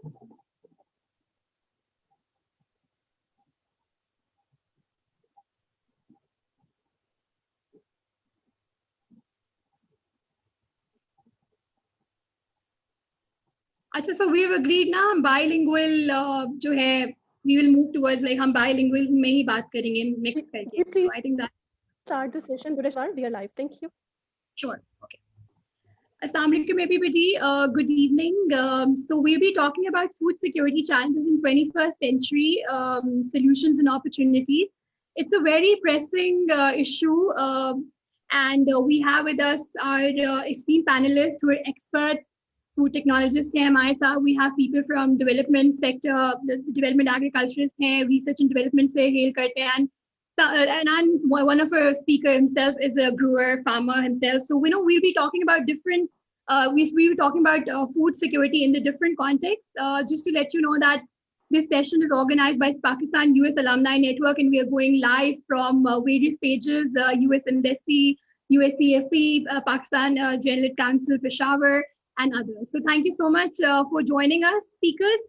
अच्छा, so we've agreed ना हम bilingual जो है we will move towards like हम bilingual में ही बात करेंगे mix करके. So I think that start the session. We are live. Thank you. Sure. Okay. Assalamu alaikum everybody. Good evening. So we'll be talking about food security challenges in 21st century, solutions and opportunities. It's a very pressing issue, and we have with us our esteemed panelists who are experts, food technologists हैं हमारे साथ. We have people from development sector, the development agriculturists हैं, research and development से hail करते हैं, and one of our speaker himself is a grower, farmer himself. So we know we'll be talking about different. We'll be talking about food security in the different contexts. Just to let you know that this session is organized by Pakistan US Alumni Network, and we are going live from various pages: US Embassy, USCFP, Pakistan General Council, Peshawar, and others. So thank you so much for joining us, speakers.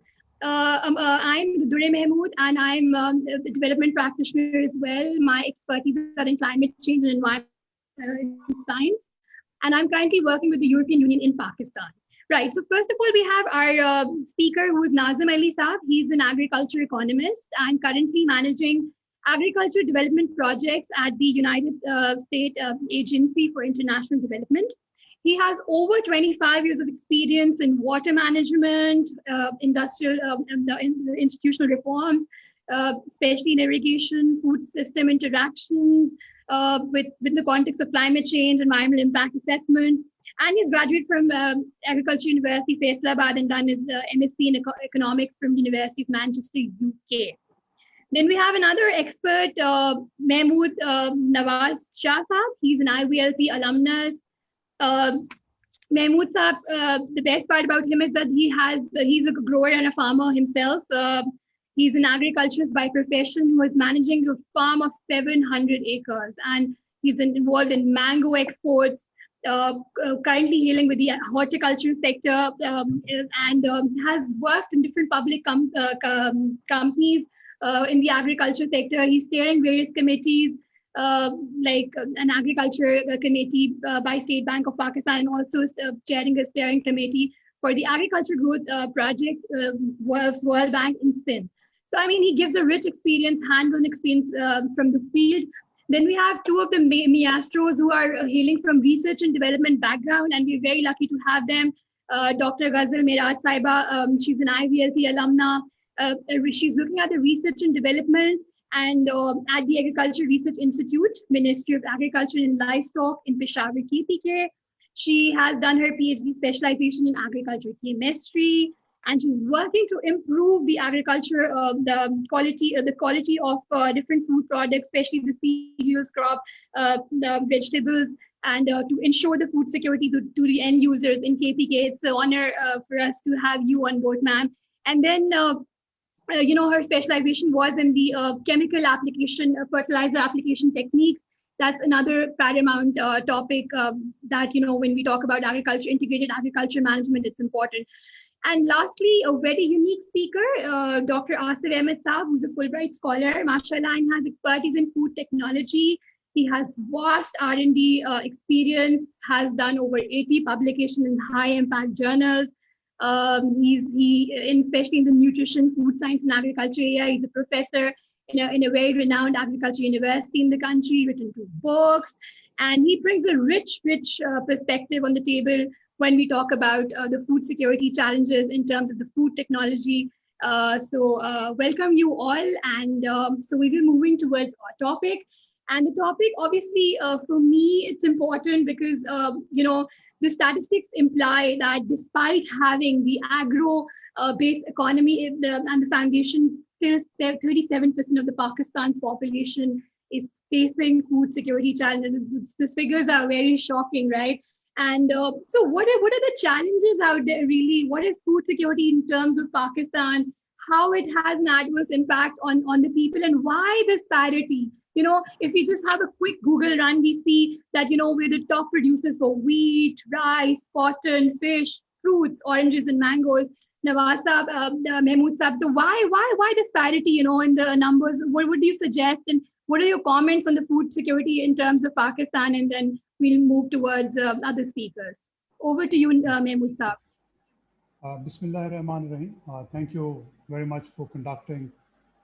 I'm Dure Mahmood, and I'm a development practitioner as well. My expertise are in climate change and environmental science, and I'm currently working with the European Union in Pakistan. Right, so first of all, we have our speaker, who is Nazim Ali Saab. He's an agriculture economist and currently managing agriculture development projects at the United States Agency for International Development. He has over 25 years of experience in water management, industrial, institutional reforms, especially in irrigation, food system interactions, with the context of climate change, environmental impact assessment. And he's graduated from Agriculture University, Faisalabad, and done his MSc in economics from University of Manchester, UK. Then we have another expert, Mahmood Nawaz Shah Saab. He's an IVLP alumnus. Mahmood Saab, the best part about him is that he's a grower and a farmer himself. He's an agriculturist by profession who is managing a farm of 700 acres, and he's involved in mango exports, currently dealing with the horticulture sector, and has worked in different public companies in the agriculture sector. He's steering various committees, like an agriculture committee by State Bank of Pakistan, and also chairing a steering committee for the agriculture growth project, World Bank in Sindh. So, I mean, he gives a rich experience, hands-on experience from the field. Then we have two of the maestros who are hailing from research and development background, and we're very lucky to have them. Dr. Ghazal Miraj Saiba, she's an IVLP alumna. She's looking at the research and development and at the Agriculture Research Institute, Ministry of Agriculture and Livestock in Peshawar, KPK. She has done her PhD specialization in agriculture chemistry, and she's working to improve the agriculture, the quality of different food products, especially the cereals, crop, the vegetables, and to ensure the food security to the end users in KPK. It's an honor for us to have you on board, ma'am. And then her specialization was in the chemical application, fertilizer application techniques. That's another paramount topic that, when we talk about agriculture, integrated agriculture management, it's important. And lastly, a very unique speaker, Dr. Asif Ahmed Saab, who's a Fulbright scholar, mashallah, and has expertise in food technology. He has vast R&D experience, has done over 80 publications in high-impact journals. Especially in the nutrition, food science, and agriculture area. He's a professor in a very renowned agriculture university in the country, written 2 books, and he brings a rich perspective on the table when we talk about the food security challenges in terms of the food technology. So welcome you all, and so we will be moving towards our topic. And the topic, obviously, for me, it's important because, the statistics imply that despite having the agro-based economy and the foundation, still 37% of the Pakistan's population is facing food security challenges. These figures are very shocking, right? And so what are the challenges out there, really? What is food security in terms of Pakistan? How it has an adverse impact on the people, and why this parity? If we just have a quick Google run, we see that, we're the top producers for wheat, rice, cotton, fish, fruits, oranges, and mangoes. Nawaz Saab, Mahmood Saab. So why this parity, in the numbers? What would you suggest, and what are your comments on the food security in terms of Pakistan? And then we'll move towards other speakers. Over to you, Mahmood Saab. Bismillah ar-Rahman ar-Rahim. Thank you very much for conducting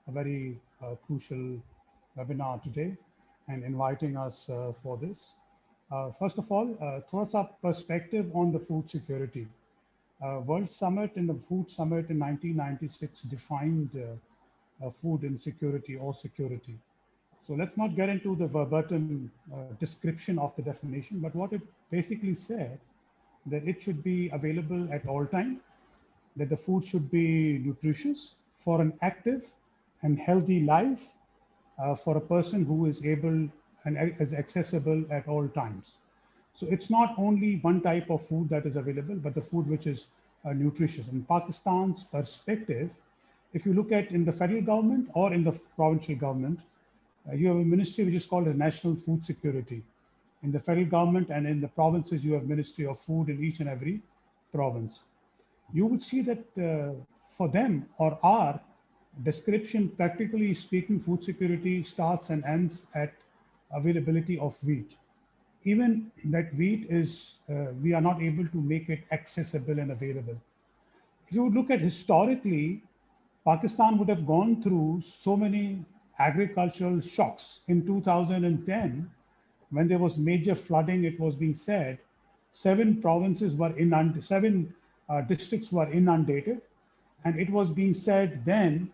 a very crucial webinar today and inviting us for this. First of all, thoughts up perspective on the food security. World Summit and the Food Summit in 1996 defined food insecurity or security. So let's not get into the verbatim description of the definition, but what it basically said, that it should be available at all time, that the food should be nutritious for an active and healthy life for a person who is able and is accessible at all times. So it's not only one type of food that is available, but the food which is nutritious. In Pakistan's perspective, if you look at in the federal government or in the provincial government, you have a ministry which is called the National Food Security. In the federal government and in the provinces, you have Ministry of Food in each and every province. You would see that for them or our description, practically speaking, food security starts and ends at availability of wheat. Even that wheat is, we are not able to make it accessible and available. If you would look at historically, Pakistan would have gone through so many agricultural shocks. In 2010, when there was major flooding, it was being said, 7 provinces were inundated, 7 districts were inundated. And it was being said then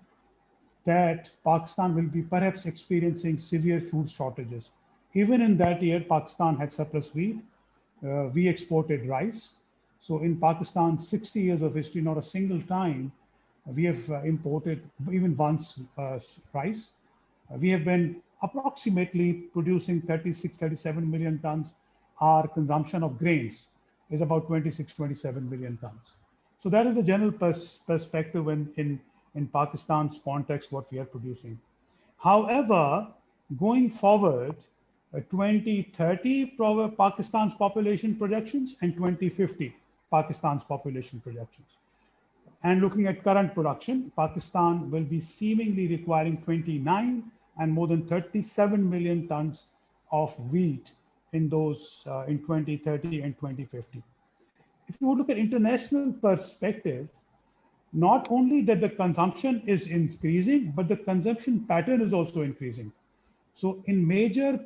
that Pakistan will be perhaps experiencing severe food shortages. Even in that year, Pakistan had surplus wheat. We exported rice. So in Pakistan's 60 years of history, not a single time we have imported even once rice. We have been approximately producing 36, 37 million tons. Our consumption of grains is about 26, 27 million tons. So that is the general perspective in Pakistan's context, what we are producing. However, going forward, 2030 Pakistan's population projections and 2050 Pakistan's population projections. And looking at current production, Pakistan will be seemingly requiring 29 and more than 37 million tons of wheat in those in 2030 and 2050. If you look at international perspective, not only that the consumption is increasing, but the consumption pattern is also increasing. So in major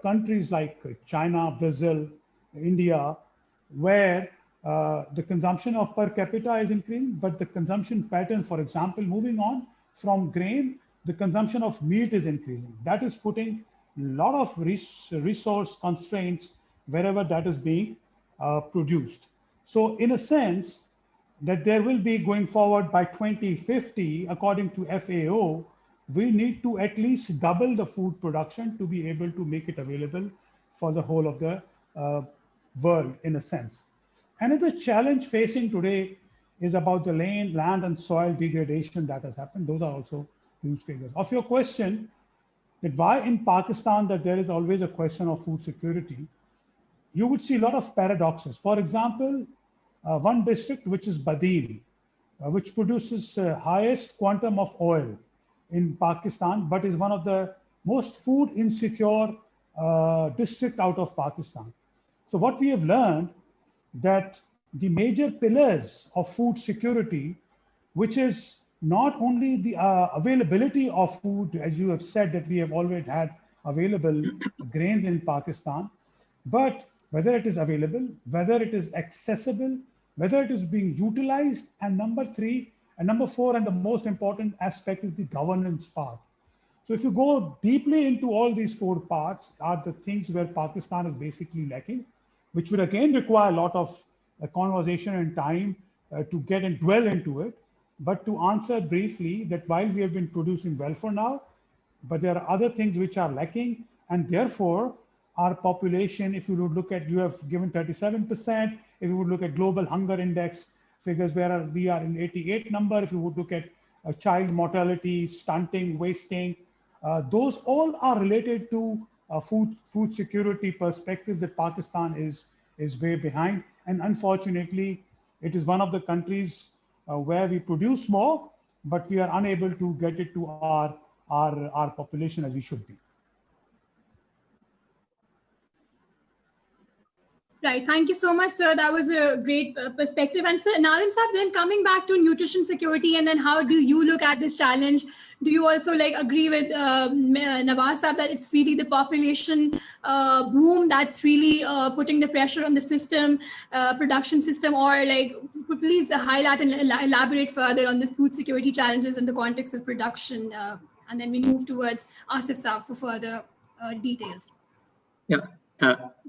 countries like China, Brazil, India, where the consumption of per capita is increasing, but the consumption pattern, for example, moving on from grain, the consumption of meat is increasing. That is putting a lot of resource constraints wherever that is being produced. So in a sense, that there will be going forward by 2050, according to FAO, we need to at least double the food production to be able to make it available for the whole of the world, in a sense. Another challenge facing today is about the land and soil degradation that has happened. Those are also huge figures. Of your question, that why in Pakistan that there is always a question of food security, you would see a lot of paradoxes. For example, one district, which is Badil, which produces highest quantum of oil in Pakistan, but is one of the most food insecure district out of Pakistan. So what we have learned that the major pillars of food security, which is not only the availability of food, as you have said, that we have always had available grains in Pakistan, but whether it is available, whether it is accessible, whether it is being utilized, and number 3 and number 4, and the most important aspect is the governance part. So if you go deeply into all these 4 parts are the things where Pakistan is basically lacking, which would again require a lot of conversation and time to get and dwell into it. But to answer briefly, that while we have been producing well for now, but there are other things which are lacking, and therefore our population, if you would look at, you have given 37%, if you would look at global hunger index figures, where we are in 88 number, if you would look at child mortality, stunting, wasting, those all are related to food security perspective that Pakistan is way behind. And unfortunately, it is one of the countries where we produce more, but we are unable to get it to our population as we should be. Right. Thank you so much, sir. That was a great perspective. And sir, Nadim sir, then coming back to nutrition security, and then how do you look at this challenge? Do you also like agree with Nawaz sir that it's really the population boom that's really putting the pressure on the system, production system, or like please highlight and elaborate further on this food security challenges in the context of production, and then we move towards Asif sir for further details. Yeah.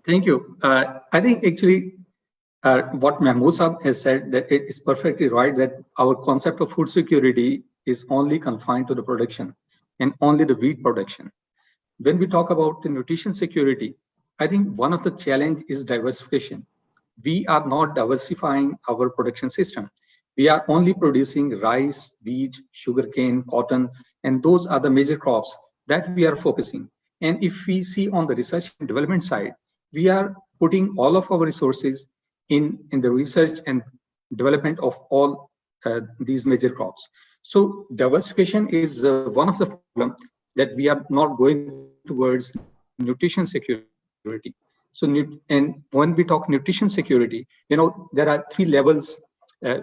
Thank you. I think actually what Mahmood Saab has said, that it is perfectly right, that our concept of food security is only confined to the production and only the wheat production. When we talk about the nutrition security, I think one of the challenge is diversification. We are not diversifying our production system. We are only producing rice, wheat, sugarcane, cotton, and those are the major crops that we are focusing. And if we see on the research and development side, we are putting all of our resources in the research and development of all these major crops. So diversification is one of the problems that we are not going towards nutrition security. So, and when we talk nutrition security, you know, there are 3 levels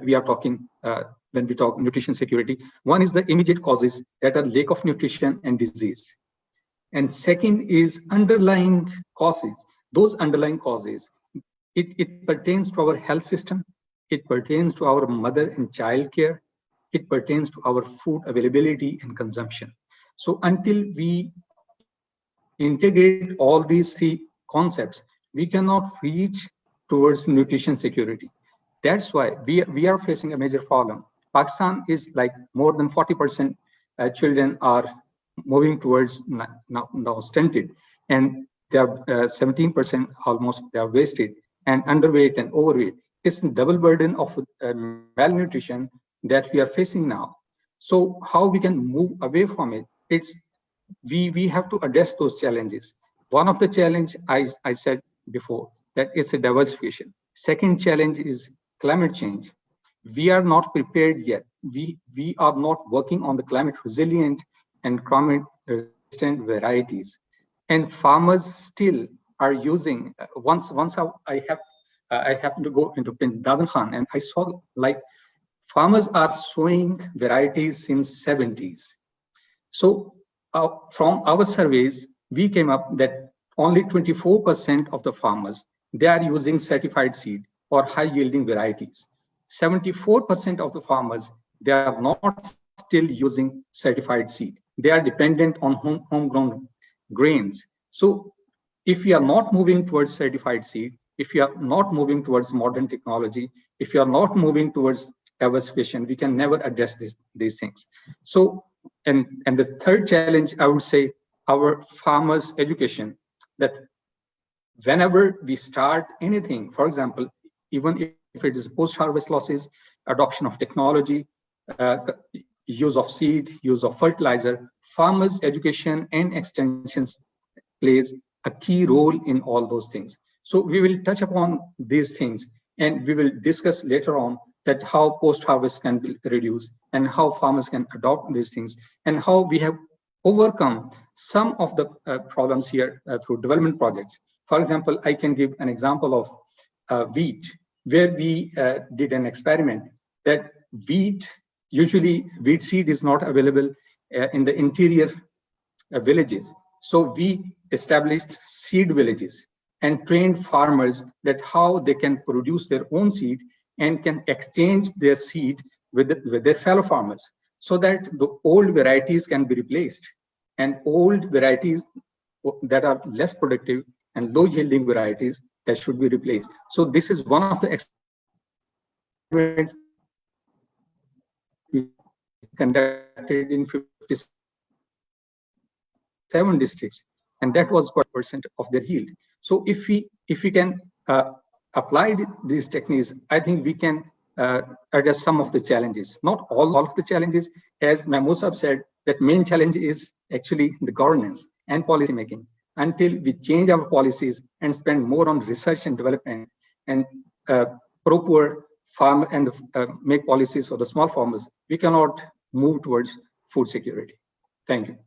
we are talking when we talk nutrition security. One is the immediate causes, that are lack of nutrition and disease. And second is underlying causes. Those underlying causes, it pertains to our health system, it pertains to our mother and child care, it pertains to our food availability and consumption. So until we integrate all these 3 concepts, we cannot reach towards nutrition security. That's why we are facing a major problem. Pakistan is like more than 40% children are moving towards now stunted, and they are 17% almost they are wasted and underweight and overweight. It's a double burden of malnutrition that we are facing now. So how we can move away from it? It's we have to address those challenges. One of the challenge I said before, that it's a diversification. Second challenge is climate change. We are not prepared yet. We are not working on the climate resilient and climate resistant varieties, and farmers still are using. Once I happened to go into Dagan Khan, and I saw like farmers are sowing varieties since 70s. So from our surveys, we came up that only 24% of the farmers, they are using certified seed or high yielding varieties. 74% of the farmers, they are not still using certified seed. They are dependent on homegrown grains. So if we are not moving towards certified seed, if you are not moving towards modern technology, if you are not moving towards diversification, we can never address these things. So, and the third challenge, I would say, our farmers' education, that whenever we start anything, for example, even if it is post-harvest losses, adoption of technology, use of seed, use of fertilizer, farmers' education and extensions plays a key role in all those things. So we will touch upon these things, and we will discuss later on that how post-harvest can be reduced and how farmers can adopt these things and how we have overcome some of the problems here through development projects. For example, I can give an example of wheat, where we did an experiment that usually wheat seed is not available in the interior villages. So we established seed villages and trained farmers that how they can produce their own seed and can exchange their seed with their fellow farmers, so that the old varieties can be replaced, and old varieties that are less productive and low yielding varieties that should be replaced. So this is one of the experiments we conducted in 57 districts, and that was quite % of their yield. So if we can apply these techniques, I think we can address some of the challenges, not all of the challenges. As Mahmood Saab said, that main challenge is actually the governance and policy making. Until we change our policies and spend more on research and development and proper farm and make policies for the small farmers, we cannot move towards food security. Thank you.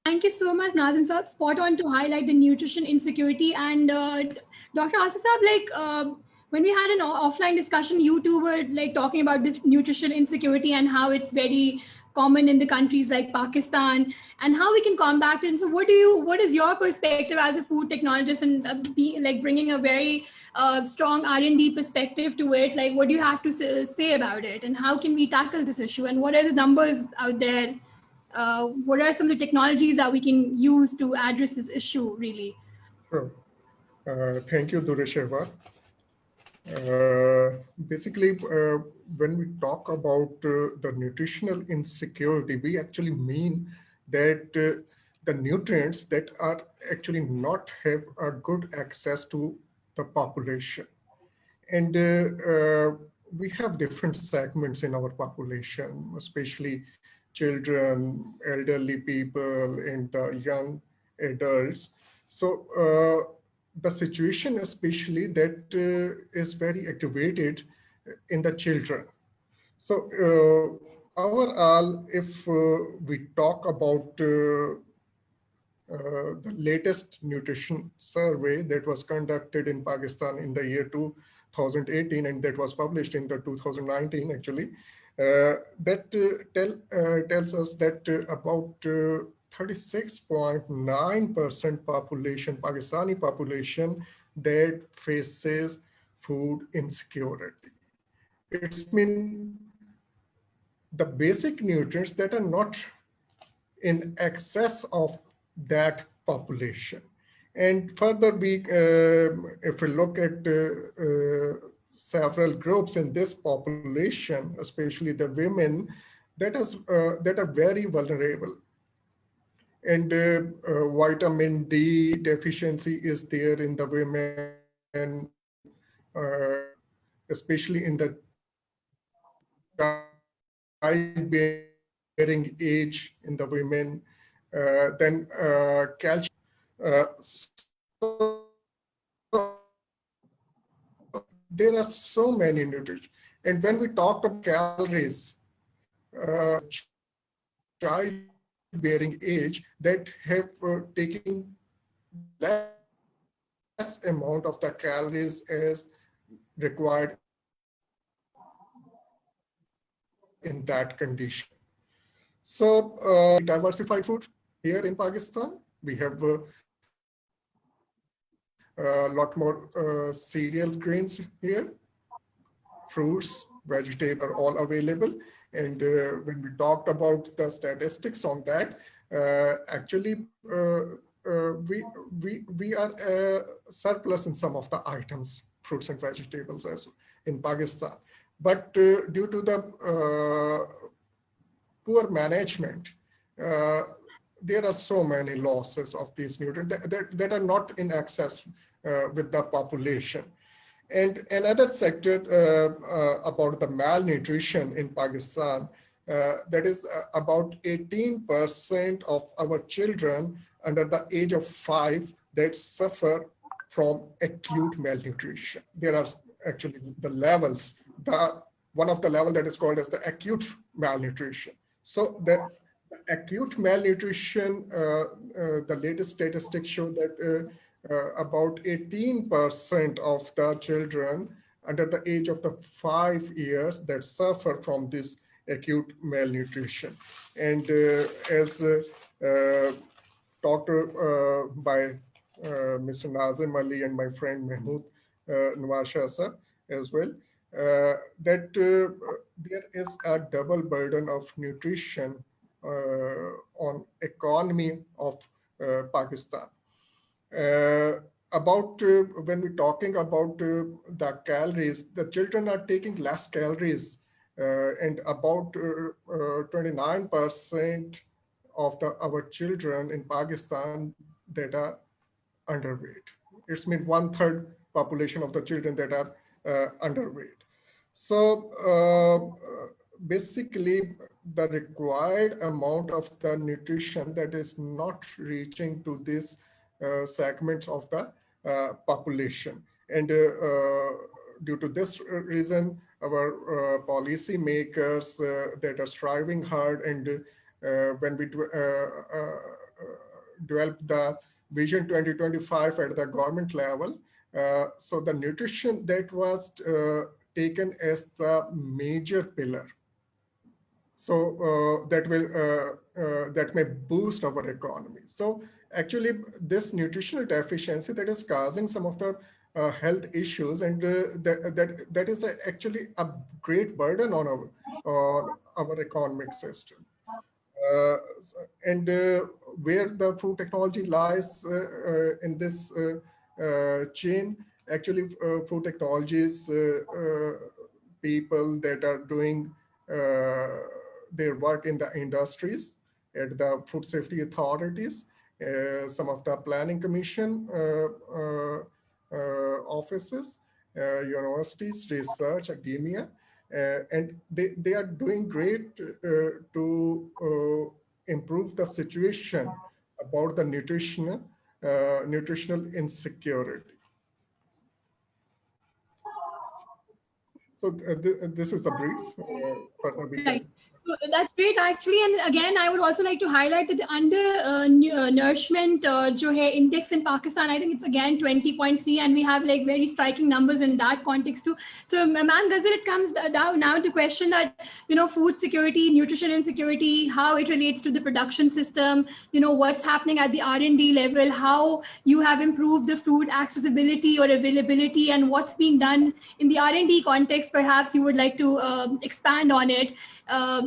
Thank you so much, Nazim Saab. Spot on to highlight the nutrition insecurity. And Dr. Asif Saab, when we had an offline discussion, you two were like talking about this nutrition insecurity and how it's very common in the countries like Pakistan and how we can combat it. And so what is your perspective as a food technologist and bringing a very strong R&D perspective to it? Like, what do you have to say about it? And how can we tackle this issue? And what are the numbers out there? What are some of the technologies that we can use to address this issue, really? Sure. Thank you, Duresheva. Basically, when we talk about the nutritional insecurity, we actually mean that the nutrients that are actually not have a good access to the population. And we have different segments in our population, especially children, elderly people, and young adults. So the situation especially that is very aggravated in the children. So overall, if we talk about the latest nutrition survey that was conducted in Pakistan in the year 2018, and that was published in the 2019 actually, that tells us that about 36.9% population, Pakistani population, that faces food insecurity. It's mean the basic nutrients that are not in excess of that population. And further, if we look at several groups in this population, especially the women, that are very vulnerable. And vitamin D deficiency is there in the women, especially in the childbearing age in the women. Then calcium. So there are so many nutrients. And when we talk about calories, childbearing age that have taken less amount of the calories as required in that condition. So diversified food here in Pakistan, we have a lot more cereal grains here, fruits, vegetables are all available. And when we talked about the statistics on that, actually we are surplus in some of the items, fruits and vegetables as in Pakistan. But due to the poor management, there are so many losses of these nutrients that are not in excess with the population. And another sector about the malnutrition in Pakistan, that is about 18% of our children under the age of 5 that suffer from acute malnutrition. There are actually the levels, one of the level that is called as the acute malnutrition. So the acute malnutrition, the latest statistics show that about 18% of the children under the age of the 5 years that suffer from this acute malnutrition. And as talked by Mr. Nazim Ali and my friend Mahmood Nawaz Shah sir as well, that there is a double burden of nutrition on economy of Pakistan. When we're talking about the calories, the children are taking less calories, and about 29% of our children in Pakistan that are underweight. It's mean 1/3 population of the children that are underweight. So basically, the required amount of the nutrition that is not reaching to this segments of the population. And due to this reason, our policy makers that are striving hard, and when we develop the Vision 2025 at the government level, so the nutrition that was taken as the major pillar. So that may boost our economy. So actually, this nutritional deficiency that is causing some of the health issues, and that is actually a great burden on our economic system. And where the food technology lies in this chain, actually, food technologies people that are doing their work in the industries, at the food safety authorities, some of the planning commission offices, universities, research, academia, and they are doing great to improve the situation about the nutritional insecurity. So this is the brief. Further we Right. can. So that's great, actually. And again, I would also like to highlight that the nourishment jo hai index in Pakistan, I think it's again 20.3, and we have like very striking numbers in that context too. So, ma'am Ghazal, it comes down now to question that, food security, nutrition insecurity, how it relates to the production system, what's happening at the R&D level, how you have improved the food accessibility or availability, and what's being done in the R&D context. Perhaps you would like to expand on it.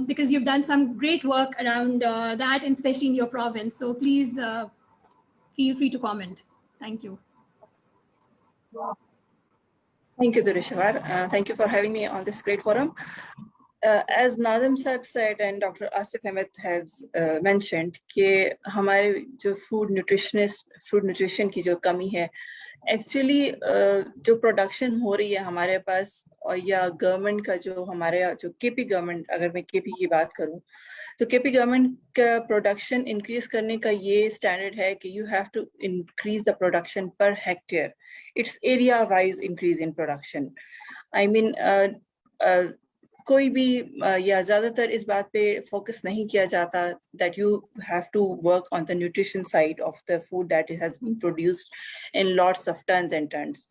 Because you've done some great work around that, and especially in your province. So please feel free to comment. Thank you. Thank you, Dureshwar. Thank you for having me on this great forum. As Nazim Saab said and Dr. Asif Ahmed has mentioned, कि हमारे जो food nutrition की जो कमी है, actually जो production हो रही है हमारे पास, और या government का जो हमारे जो KP government, अगर मैं KP की बात करूं, तो KP government का production increase करने का ये standard है कि you have to increase the production per hectare. It's area wise increase in production. I mean, कोई भी या ज़्यादातर इस बात पे फोकस नहीं किया जाता that you have to work on the nutrition side of the food that has been produced in lots of tons and tons.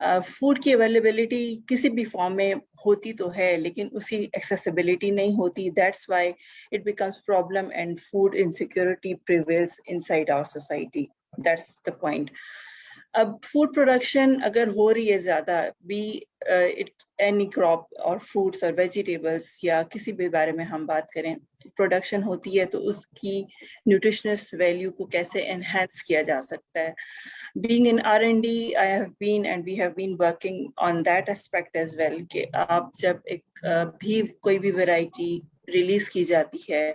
Food की अवेलेबिलिटी किसी भी फॉर्म में होती तो है, लेकिन उसी एक्सेसिबिलिटी नहीं होती. That's why it becomes problem and food insecurity prevails inside our society. That's the point. अब फूड प्रोडक्शन अगर हो रही है ज़्यादा, बी इट एनी क्रॉप और फ्रूट्स और वेजिटेबल्स या किसी भी बारे में हम बात करें, प्रोडक्शन होती है तो उसकी न्यूट्रिशनस वैल्यू को कैसे एनहांस किया जा सकता है. Being in R&D, I have been and we have been working on that aspect as well, कि आप जब एक भी कोई भी वैरायटी रिलीज की जाती है,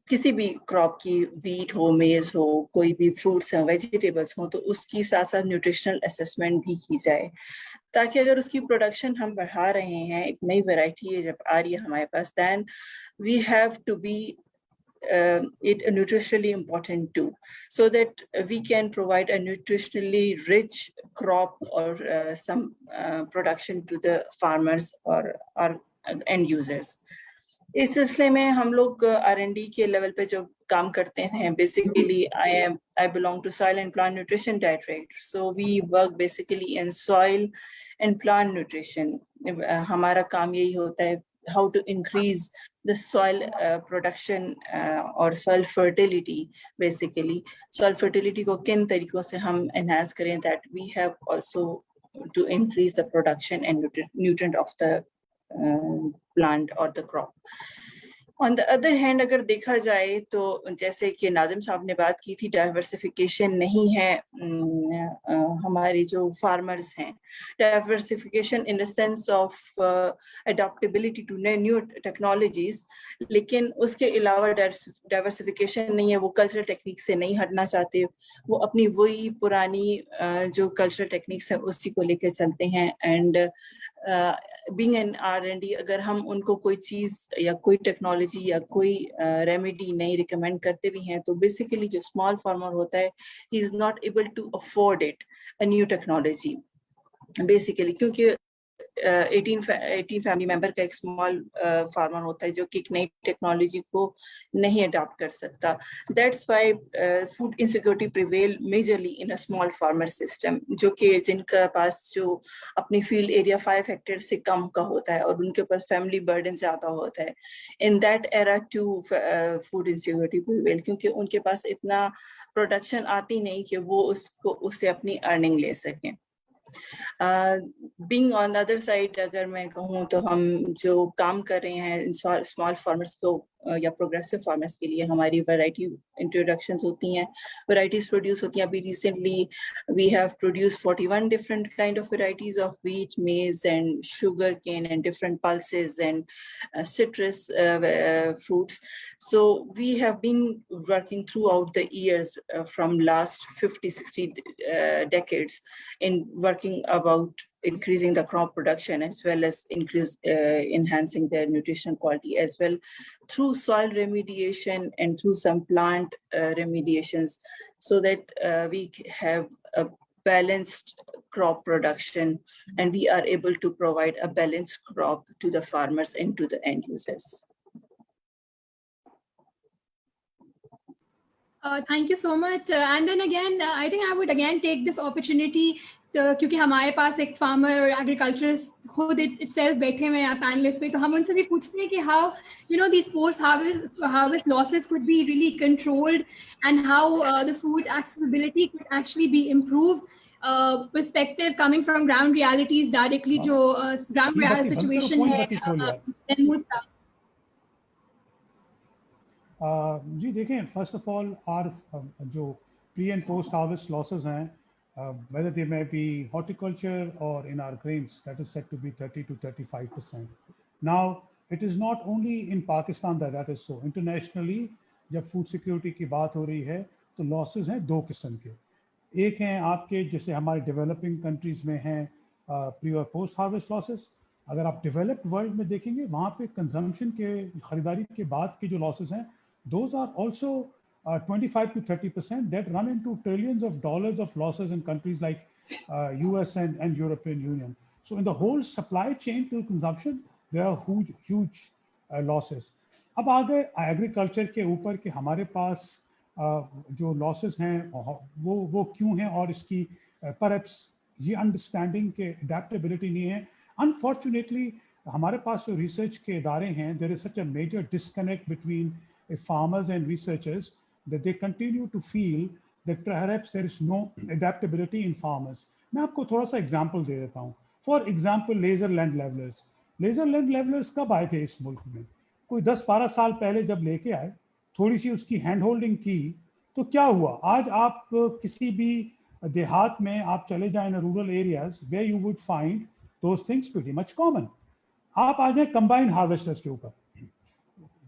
किसी भी क्रॉप की, वीट हो, मेज हो, कोई भी फ्रूट्स हैं, वेजिटेबल्स हो, तो उसकी साथ साथ न्यूट्रिशनल असेसमेंट भी की जाए, ताकि अगर उसकी प्रोडक्शन हम बढ़ा रहे हैं, एक नई वैरायटी है जब आ रही है हमारे पास, then we have to be it nutritionally important too, so that we can provide a nutritionally rich crop or some production to the farmers or end users. इस सिलसिले में हम लोग R&D के लेवल पे जो काम करते हैं, basically I belong to Soil and Plant Nutrition Directorate, so we work basically in soil and plant nutrition. हमारा काम यही होता है how to increase the soil production or soil fertility. Basically soil fertility को किन तरीकों से हम enhance करें, that we have also to increase the production and nutrient of the plant or the crop. On the other hand, अगर देखा जाए तो जैसे कि नाजिम साहब ने बात की थी, डाइवर्सिफिकेशन नहीं है हमारे जो फार्मर्स हैं. Diversification in the sense of adaptability to new technologies, लेकिन उसके अलावा डाइवर्सिफिकेशन नहीं है. वो कल्चरल टेक्निक से नहीं हटना चाहते, वो अपनी वही पुरानी जो कल्चरल टेक्निक्स है उसी को लेकर चलते हैं. एंड बीइंग एन R&D, अगर हम उनको कोई चीज़ या कोई टेक्नोलॉजी या कोई रेमेडी नहीं रिकमेंड करते भी हैं, तो बेसिकली जो स्मॉल फार्मर होता है, he is not able to afford it a new technology basically, क्योंकि 18 फैमिली मेंबर का एक स्मॉल फार्मर होता है जो कि एक नई टेक्नोलॉजी को नहीं अडॉप्ट कर सकता. That's why food insecurity prevail majorly in a small farmer system, जो कि जिनका पास जो अपनी फील्ड एरिया 5 हेक्टेयर से कम का होता है और उनके पास फैमिली बर्डन ज्यादा होता है. In that era too food insecurity prevail, क्योंकि उनके पास इतना प्रोडक्शन आती नहीं कि वो उससे अपनी अर्निंग ले सकें. Being on the other side, अगर मैं कहूँ तो हम जो काम कर रहे हैं स्मॉल फार्मर्स को या प्रोग्रेसिव फार्मर्स के लिए, हमारी वैरायटी इंट्रोडक्शंस होती हैं, वैरायटीज प्रोड्यूस होती हैं. अभी recently we have produce 41 different kind of varieties of wheat, maize and sugar cane and different pulses and citrus fruits. So we have been working throughout the years from last 50-60 decades in working about increasing the crop production as well as enhancing their nutritional quality as well through soil remediation and through some plant remediations, so that we have a balanced crop production and we are able to provide a balanced crop to the farmers and to the end users. Thank you so much. And then again, I think I would again take this opportunity क्योंकि हमारे पास एक farmer और agriculturist खुद itself बैठे हुए हैं panelist पे, तो हम उनसे भी पूछते हैं कि how these post harvest losses could be really controlled and how the food accessibility could actually be improved. Perspective coming from ground realities directly, जो ground reality situation है. जी देखें, फर्स्ट ऑफ ऑल आर जो pre and post harvest losses हैं, whether they may be horticulture or in our grains, that is said to be 30 to 35%. Now, it is not only in Pakistan that is so. Internationally, जब food security की बात हो रही है तो losses हैं दो किस्म के. एक हैं आपके जैसे हमारे डेवलपिंग कंट्रीज में हैं प्री और पोस्ट हार्वेस्ट लॉसेस. अगर आप डेवलप्ड वर्ल्ड में देखेंगे वहाँ पे कंजम्पशन के खरीदारी के बाद के जो लॉसेस हैं, those are also 25 to 30% that run into trillions of dollars of losses in countries like US and European Union. So in the whole supply chain to consumption, there are huge losses. अब आ गए agriculture के ऊपर कि हमारे पास जो losses हैं वो क्यों हैं और इसकी परहैप्स ये अंडरस्टैंडिंग के अडेप्टेबिलिटी नहीं है. अनफॉर्चुनेटली हमारे पास जो रिसर्च के इदारे हैं, there is such a major disconnect between farmers and researchers that they continue to feel that perhaps there is no adaptability in farmers. मैं आपको थोड़ा सा एग्जाम्पल दे देता हूँ. For example laser land levellers. Laser land levellers कब आए थे इस मुल्क में? कोई 10-12 साल पहले जब लेके आए, थोड़ी सी उसकी हैंड होल्डिंग की, तो क्या हुआ? आज आप किसी भी देहात में आप चले जाएं in rural areas where you would find those things pretty much common. आप आ जाए कंबाइंड हार्वेस्टर्स के ऊपर.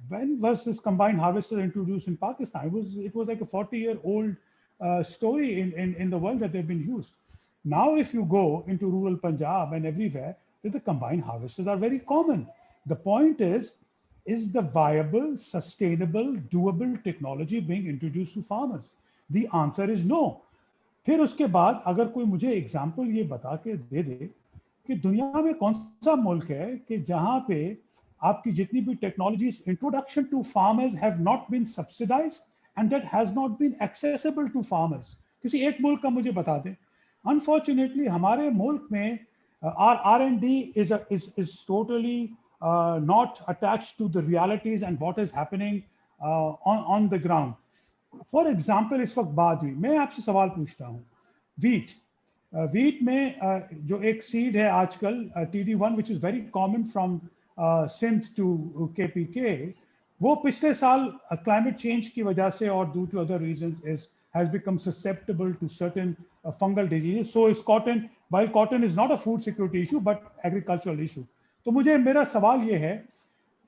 When was this combined harvester introduced in Pakistan? It was like a 40-year-old story in the world that they've been used. Now, if you go into rural Punjab and everywhere, the combined harvesters are very common. The point is the viable, sustainable, doable technology being introduced to farmers? The answer is no. फिर उसके बाद अगर कोई मुझे example ये बता के दे दे कि दुनिया में कौन सा मुल्क है कि जहाँ पे आपकी जितनी भी technologies introduction to farmers have not been subsidised and that has not been accessible to farmers. किसी एक मुल्क का मुझे बता दें. अनफॉर्चुनेटली हमारे मुल्क में R&D is totally not attached to the realities and what is happening on the ground. For example, इस वक्त बात हुई, मैं आपसे सवाल पूछता हूँ. wheat में जो एक सीड है आजकल TD1 which is very common from Sindh to KPK, वो पिछले साल climate change की वजह से और due to other reasons has become susceptible to certain fungal diseases. So is cotton, while cotton is not a food security issue but agricultural issue. तो मुझे मेरा सवाल ये है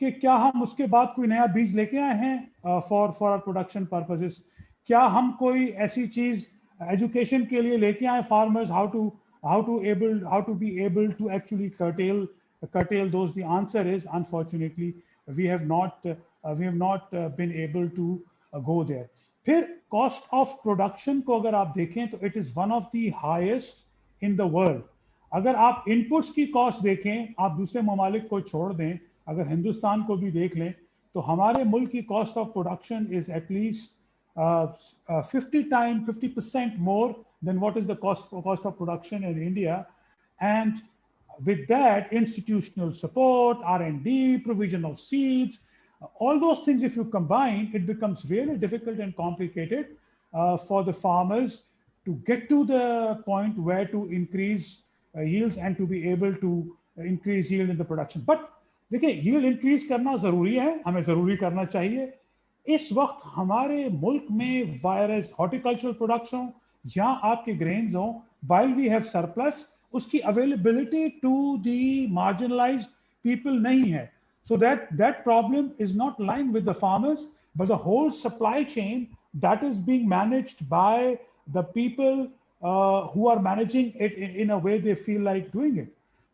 कि क्या हम उसके बाद कोई नया बीज लेके आए हैं for our production purposes? क्या हम कोई ऐसी चीज एजुकेशन के लिए लेके आए farmers how to be able to actually curtail those? The answer is unfortunately we have not been able to go there. फिर cost of production को अगर आप देखें तो it is one of the highest in the world. अगर आप inputs की cost देखें, आप दूसरे ममालिक को छोड़ दें, अगर हिंदुस्तान को भी देख लें, तो हमारे मुल्क की cost of production is at least 50% more than what is the cost of production in India. And with that, institutional support, R&D, provision of seeds, all those things, if you combine, it becomes really difficult and complicated for the farmers to get to the point where to increase yields and to be able to increase yield in the production. But देखिए, yield increase करना जरूरी है, हमें जरूरी करना चाहिए. इस वक्त हमारे मुल्क में वायरस हॉर्टिकल्चरल प्रोडक्ट्स हों या आपके ग्रेन्स हों, while we have surplus, उसकी availability to the marginalized people नहीं है. So that problem is not lying with the farmers, but the whole supply chain that is being managed by the people who are managing it in a way they feel like doing it.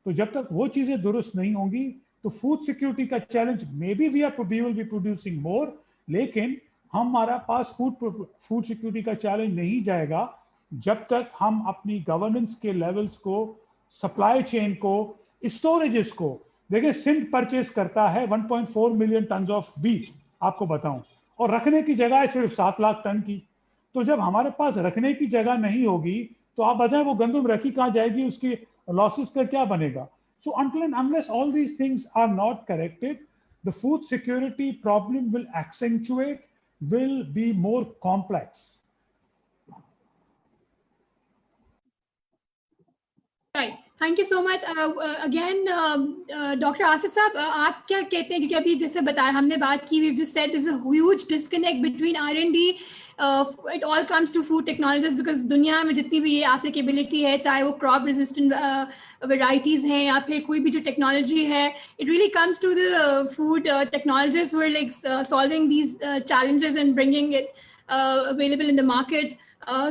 तो जब तक वो चीजें दुरुस्त नहीं होंगी, तो food security का challenge, maybe we will be producing more, लेकिन हमारा पास फूड सिक्योरिटी का चैलेंज नहीं जाएगा जब तक हम अपनी गवर्नेंस के लेवल्स को, सप्लाई चेन को, स्टोरेजेस को, देखिए सिंध परचेस करता है 1.4 मिलियन टन ऑफ व्हीट, आपको बताऊं, और रखने की जगह है सिर्फ 7 लाख टन की. तो जब हमारे पास रखने की जगह नहीं होगी, तो आप बताएं वो गंदम रखी कहाँ जाएगी, उसकी लॉसेस का क्या बनेगा. So until and unless all these things are not corrected, the food security problem will accentuate, will be more complex. Right. Thank you so much. Again, Dr. Asif साहब, आप क्या कहते हैं, क्योंकि अभी जैसे बताया हमने बात की, we've just said there's a huge disconnect between R&D. It all comes to food technologies because दुनिया में जितनी भी ये applicability है, चाहे वो crop resistant varieties हैं या फिर कोई भी जो technology है, it really comes to the food technologists who are like solving these challenges and bringing it available in the market.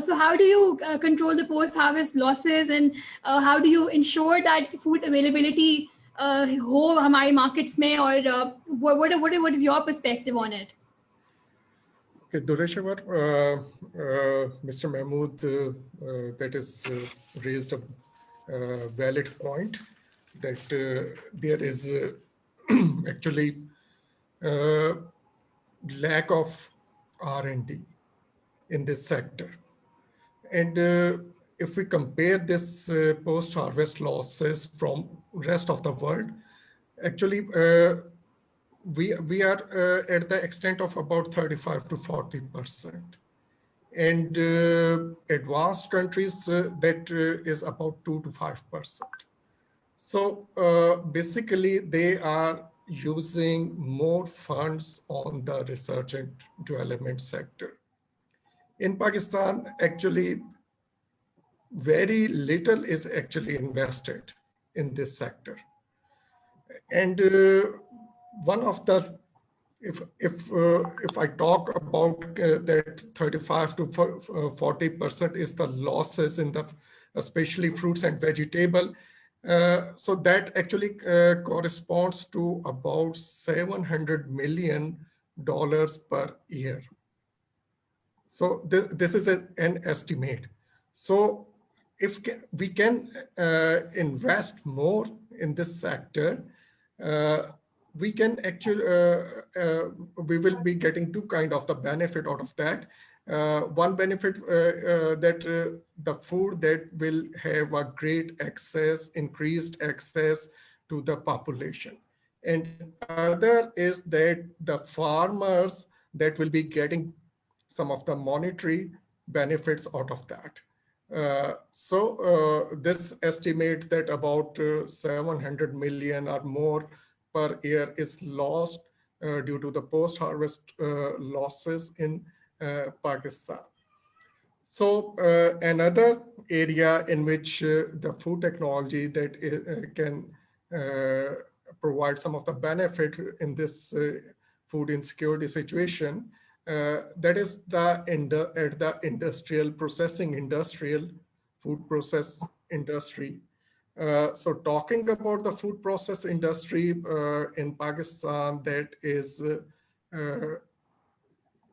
So how do you control the post-harvest losses, and how do you ensure that food availability हो हमारे markets में, और what is your perspective on it? Okay, Dureshwar, Mr. Mahmood, that is raised a valid point that there is actually lack of R&D in this sector. And if we compare this post-harvest losses from rest of the world, actually we are at the extent of about 35 to 40%. And advanced countries, that is about 2 to 5%. So basically they are using more funds on the research and development sector. In Pakistan, actually, very little is actually invested in this sector. And one of the, if I talk about that 35 to 40% is the losses in the, especially fruits and vegetable. So that actually corresponds to about $700 million per year. So this is an estimate. So if we can invest more in this sector, we can actually, we will be getting two kind of the benefit out of that. One benefit that the food that will have a great access, increased access to the population. And other is that the farmers that will be getting some of the monetary benefits out of that. So this estimates that about 700 million or more per year is lost due to the post-harvest losses in Pakistan. So another area in which the food technology that can provide some of the benefit in this food insecurity situation, that is the industrial processing industrial food process industry. So talking about the food process industry in Pakistan, that is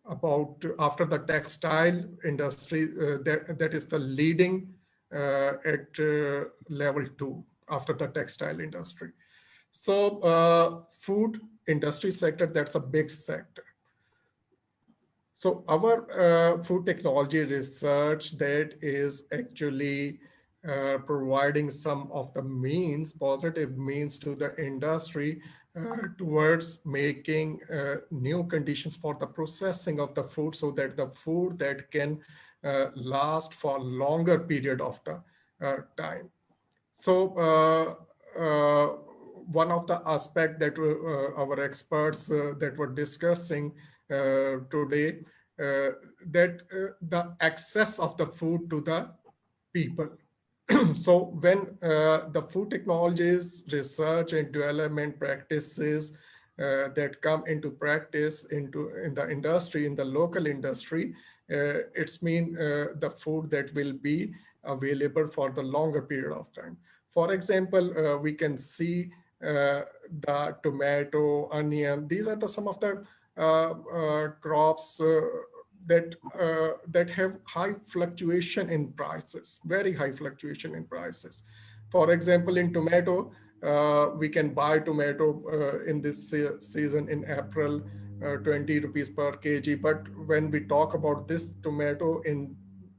about after the textile industry, that is the leading at level 2 after the textile industry. So food industry sector, that's a big sector. So our food technology research that is actually providing some of the means, positive means to the industry towards making new conditions for the processing of the food, so that the food that can last for longer period of the time. So one of the aspects that our experts that were discussing today, that the access of the food to the people. So when the food technologies research and development practices that come into practice in the industry, in the local industry, it's mean the food that will be available for the longer period of time. For example, we can see the tomato, onion. These are some of the crops that have high fluctuation in prices, very high fluctuation in prices. For example, in tomato, we can buy tomato in this season in April, 20 rupees per kg. But when we talk about this tomato in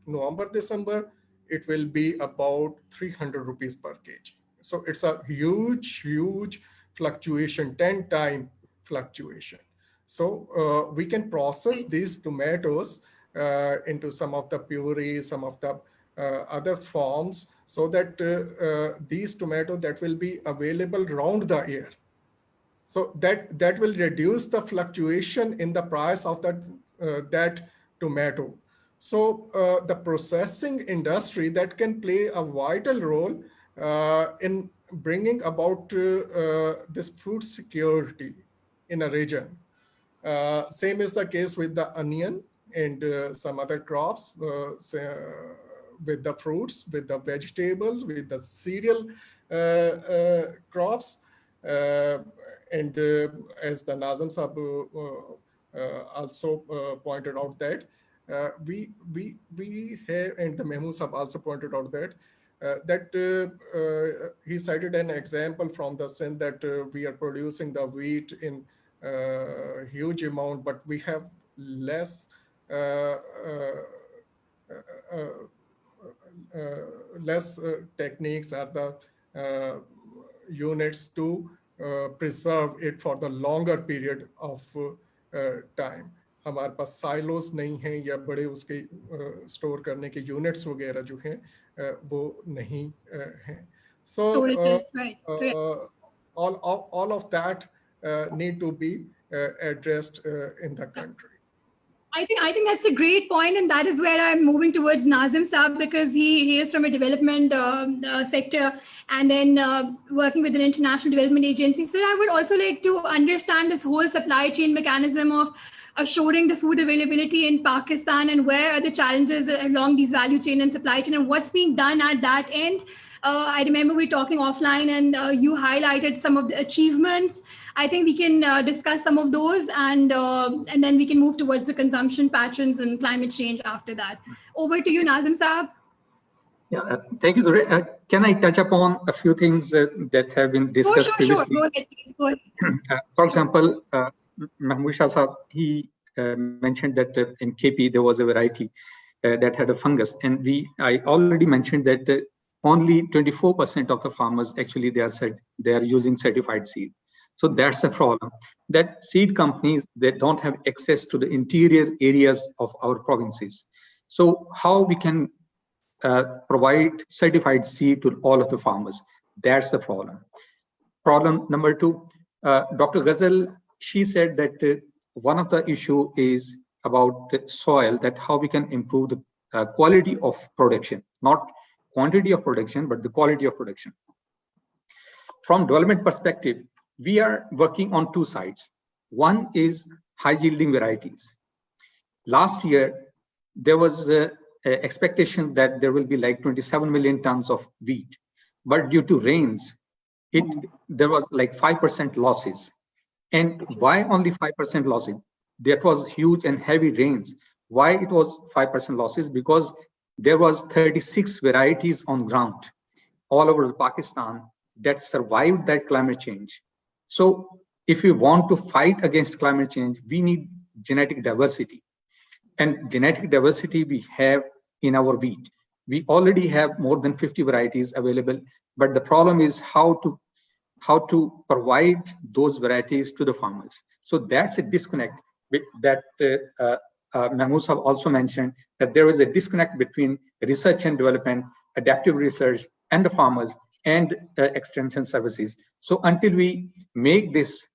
November, December, it will be about 300 rupees per kg. So it's a huge, huge fluctuation, 10-time fluctuation. So we can process these tomatoes into some of the puree, some of the other forms, so that these tomatoes that will be available around the year. So that will reduce the fluctuation in the price of that tomato. So the processing industry that can play a vital role in bringing about this food security in a region. Same is the case with the onion and some other crops, with the fruits, with the vegetables, with the cereal crops. And as the Nazim Sahab also pointed out that we have, and the Mahmood Sahab also pointed out that he cited an example from the Sindh that we are producing the wheat in huge amount, but we have less techniques or the units to preserve it for the longer period of time. हमारे पास silos नहीं हैं या बड़े उसके store करने के units वगैरह जो हैं वो नहीं हैं. So all of that need to be addressed in the country. I think that's a great point, and that is where I'm moving towards Nazim Saab, because he hails from a development sector and then working with an international development agency. So I would also like to understand this whole supply chain mechanism of assuring the food availability in Pakistan, and where are the challenges along these value chain and supply chain, and what's being done at that end. I remember we were talking offline, and you highlighted some of the achievements. I think we can discuss some of those, and then we can move towards the consumption patterns and climate change after that. Over to you, Nazim Saab. Yeah, thank you, Durre. Can I touch upon a few things that have been discussed previously? Sure. Go ahead, please. Go ahead. For example, Mahmood Shah Saab, he mentioned that in KP there was a variety that had a fungus, and I already mentioned that only 24% of the farmers actually they are using certified seed. So that's a problem. That seed companies, they don't have access to the interior areas of our provinces. So how we can provide certified seed to all of the farmers? That's the problem. Problem number two, Dr. Ghazal, she said that one of the issue is about the soil, that how we can improve the quality of production, not quantity of production, but the quality of production. From development perspective, we are working on two sides. One is high yielding varieties. Last year, there was a expectation that there will be like 27 million tons of wheat, but due to rains, there was like 5% losses. And why only 5% losses? That was huge and heavy rains. Why it was 5% losses? Because there was 36 varieties on ground all over Pakistan that survived that climate change. So if we want to fight against climate change, we need genetic diversity. And genetic diversity we have in our wheat. We already have more than 50 varieties available, but the problem is how to provide those varieties to the farmers. So that's a disconnect that Mahmood Sahab also mentioned, that there is a disconnect between research and development, adaptive research, and the farmers, and extension services. So until we make this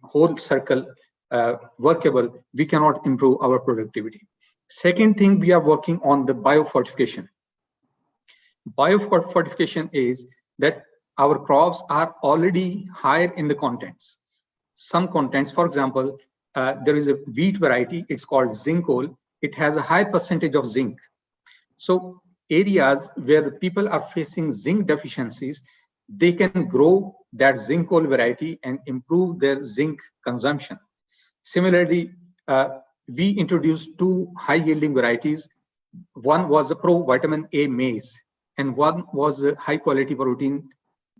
whole circle workable, we cannot improve our productivity. Second thing, we are working on the biofortification. Biofortification is that our crops are already higher in the contents. Some contents, for example, there is a wheat variety, it's called Zincol. It has a high percentage of zinc. So areas where the people are facing zinc deficiencies, they can grow that Zincol variety and improve their zinc consumption. Similarly, we introduced 2 high-yielding varieties. One was a pro-vitamin A maize, and one was a high-quality protein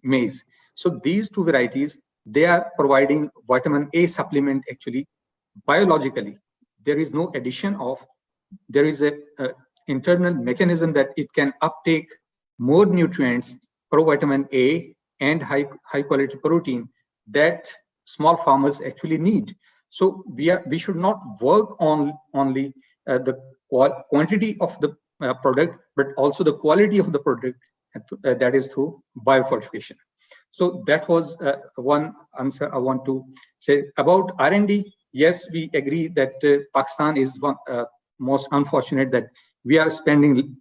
maize. So these 2 varieties, they are providing vitamin A supplement actually biologically. There is no addition of, there is a internal mechanism that it can uptake more nutrients, pro-vitamin A and high-quality protein that small farmers actually need. So we should not work on only the quantity of the product, but also the quality of the product, that is through biofortification. So that was one answer I want to say. About R&D, yes, we agree that Pakistan is one most unfortunate that we are spending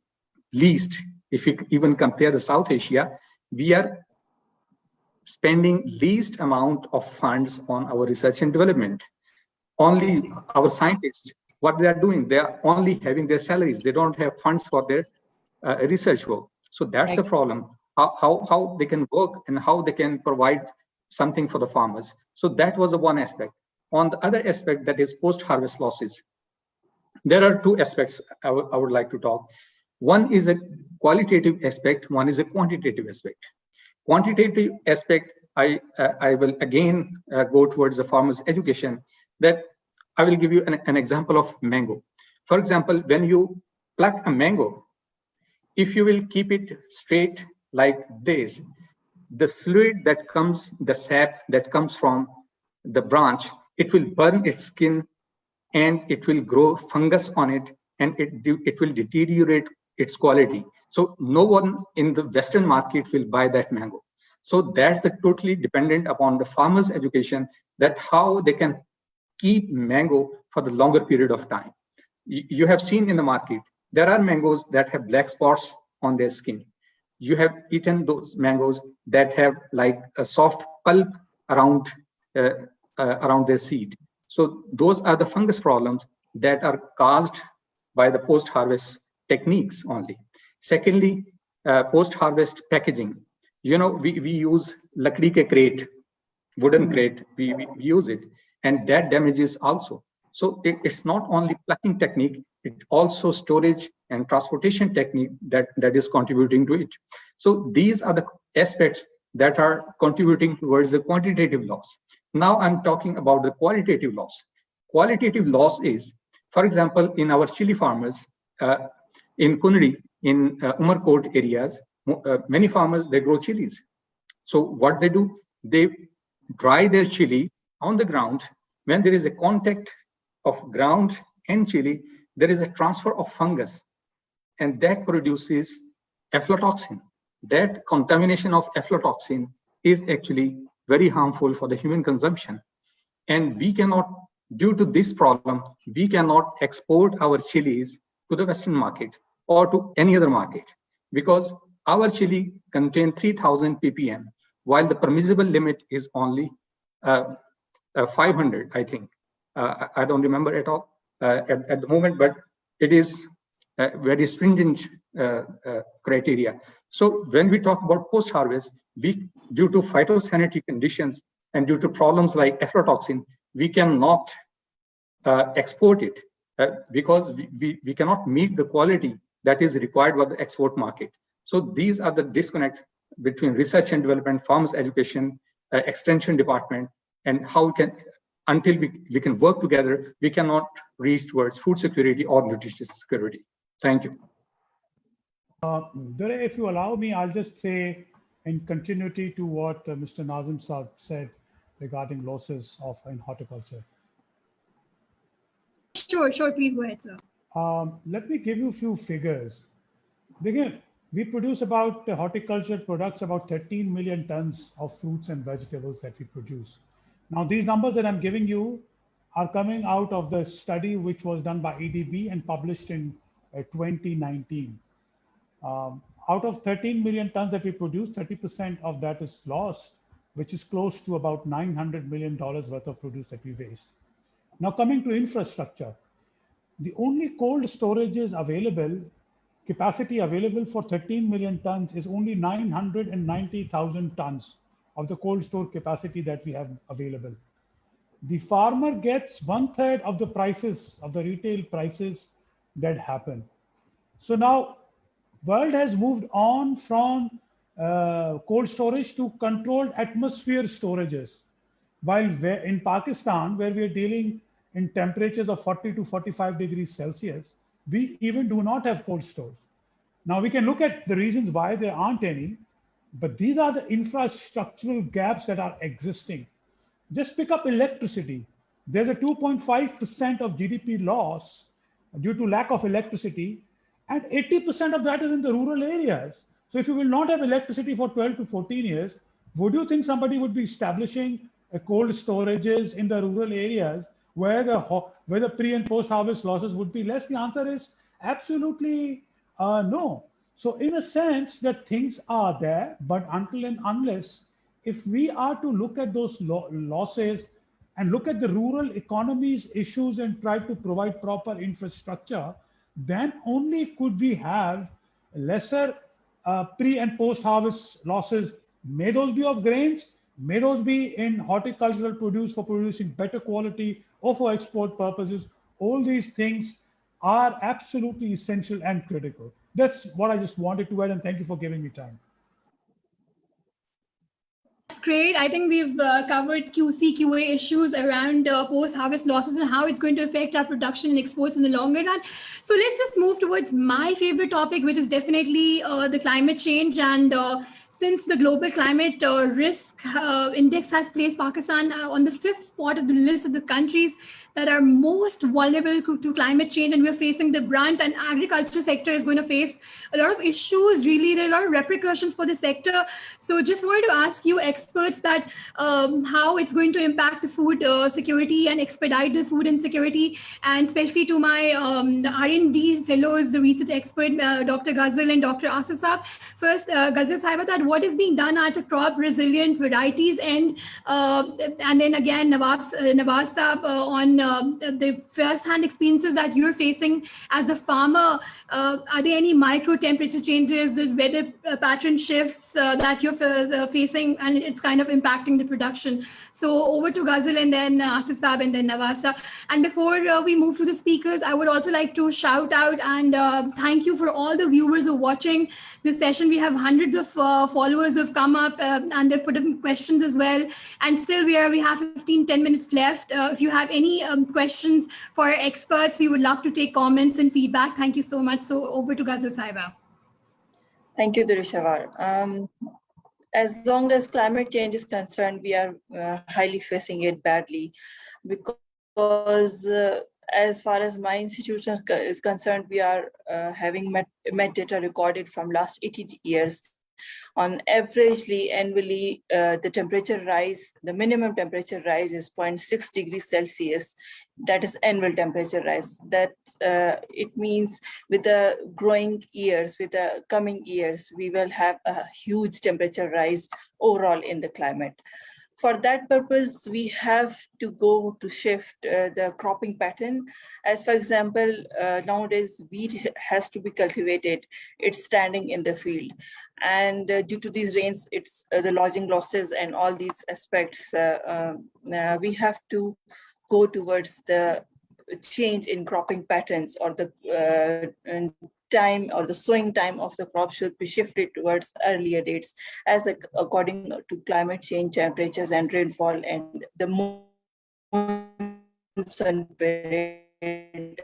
least. If you even compare the South Asia, we are spending least amount of funds on our research and development. Only our scientists, what they are doing, they are only having their salaries. They don't have funds for their research work. So that's the problem. How they can work and how they can provide something for the farmers. So that was the one aspect. On the other aspect, that is post-harvest losses. There are 2 aspects I would like to talk. One is a qualitative aspect, one is a quantitative aspect. Quantitative aspect, I will again go towards the farmers' education. That I will give you an example of mango. For example, when you pluck a mango, if you will keep it straight like this, the fluid that comes, the sap that comes from the branch, it will burn its skin and it will grow fungus on it, and it will deteriorate its quality. So no one in the Western market will buy that mango. So that's totally dependent upon the farmers' education, that how they can keep mango for the longer period of time. You have seen in the market, there are mangoes that have black spots on their skin. You have eaten those mangoes that have like a soft pulp around their seed. So those are the fungus problems that are caused by the post-harvest techniques only. Secondly, post-harvest packaging. You know, we use lakdi ke crate, wooden crate, we use it, and that damages also. So it's not only plucking technique, it also storage and transportation technique that is contributing to it. So these are the aspects that are contributing towards the quantitative loss. Now I'm talking about the qualitative loss. Qualitative loss is, for example, in our chili farmers, in Kunri, in Umarkot areas, many farmers, they grow chilies. So what they do, they dry their chili on the ground. When there is a contact of ground and chili, there is a transfer of fungus, and that produces aflatoxin. That contamination of aflatoxin is actually very harmful for the human consumption. And we cannot, due to this problem, we cannot export our chilies to the Western market or to any other market, because our chili contains 3000 ppm, while the permissible limit is only 500, I think. I don't remember at all at the moment, but it is very stringent criteria. So when we talk about post-harvest, due to phytosanitary conditions and due to problems like aflatoxin, we cannot export it because we cannot meet the quality that is required by the export market. So these are the disconnects between research and development, farmers education, extension department, and how we can, until we can work together, we cannot reach towards food security or nutrition security. Thank you. Dure, if you allow me, I'll just say in continuity to what Mr. Nazim Saab said regarding losses in horticulture. Sure, please go ahead, sir. Let me give you a few figures. Again, we produce about horticulture products about 13 million tons of fruits and vegetables that we produce. Now, these numbers that I'm giving you are coming out of the study which was done by EDB and published in 2019. Out of 13 million tons that we produce, 30% of that is lost, which is close to about $900 million worth of produce that we waste. Now, coming to infrastructure, the only cold storages available, capacity available for 13 million tons is only 990,000 tons of the cold store capacity that we have available. The farmer gets 1/3 of the prices, of the retail prices that happen. So now, world has moved on from cold storage to controlled atmosphere storages. While in Pakistan, where we are dealing in temperatures of 40 to 45 degrees Celsius, we even do not have cold stores. Now we can look at the reasons why there aren't any, but these are the infrastructural gaps that are existing. Just pick up electricity. There's a 2.5% of GDP loss due to lack of electricity, and 80% of that is in the rural areas. So if you will not have electricity for 12 to 14 years, would you think somebody would be establishing cold storages in the rural areas where the pre and post harvest losses would be less? The answer is absolutely no. So in a sense that things are there, but until and unless, if we are to look at those losses and look at the rural economy's issues and try to provide proper infrastructure, then only could we have lesser pre and post harvest losses. May those be of grains, may those be in horticultural produce for producing better quality or for export purposes. All these things are absolutely essential and critical. That's what I just wanted to add, and thank you for giving me time. That's great. I think we've covered QA issues around post-harvest losses and how it's going to affect our production and exports in the longer run. So let's just move towards my favorite topic, which is definitely the climate change. And since the global climate risk index has placed Pakistan on the 5th spot of the list of the countries that are most vulnerable to climate change, and we're facing the brunt, and agriculture sector is going to face a lot of issues, really. There are a lot of repercussions for the sector. So just wanted to ask you experts that how it's going to impact the food security and expedite the food insecurity, and especially to my R&D fellows, the research expert, Dr. Ghazal and Dr. Asif Saab. First, Ghazal Sahiba, that what is being done at the crop resilient varieties and then again Nawaz Saab on the first-hand experiences that you're facing as a farmer. Are there any micro temperature changes, the weather pattern shifts that you're facing, and it's kind of impacting the production? So over to Ghazal and then Asif Saab and then Nawaz Saab. And before we move to the speakers, I would also like to shout out and thank you for all the viewers who are watching this session. We have hundreds of followers who have come up and they've put in questions as well. And still we have 10 minutes left. If you have any questions for our experts, we would love to take comments and feedback. Thank you so much. So over to Ghazal Sahiba. Thank you, Dureshawar. As long as climate change is concerned, we are highly facing it badly, because as far as my institution is concerned, we are having met data recorded from last 80 years. On averagely, annually, the temperature rise, the minimum temperature rise is 0.6 degrees Celsius. That is annual temperature rise. That it means with the growing years, with the coming years, we will have a huge temperature rise overall in the climate. For that purpose, we have to go to shift the cropping pattern. As for example, nowadays wheat has to be cultivated. It's standing in the field. And due to these rains, it's the lodging losses and all these aspects, we have to go towards the change in cropping patterns or the time or the sowing time of the crop should be shifted towards earlier dates according to climate change, temperatures and rainfall and the monsoon period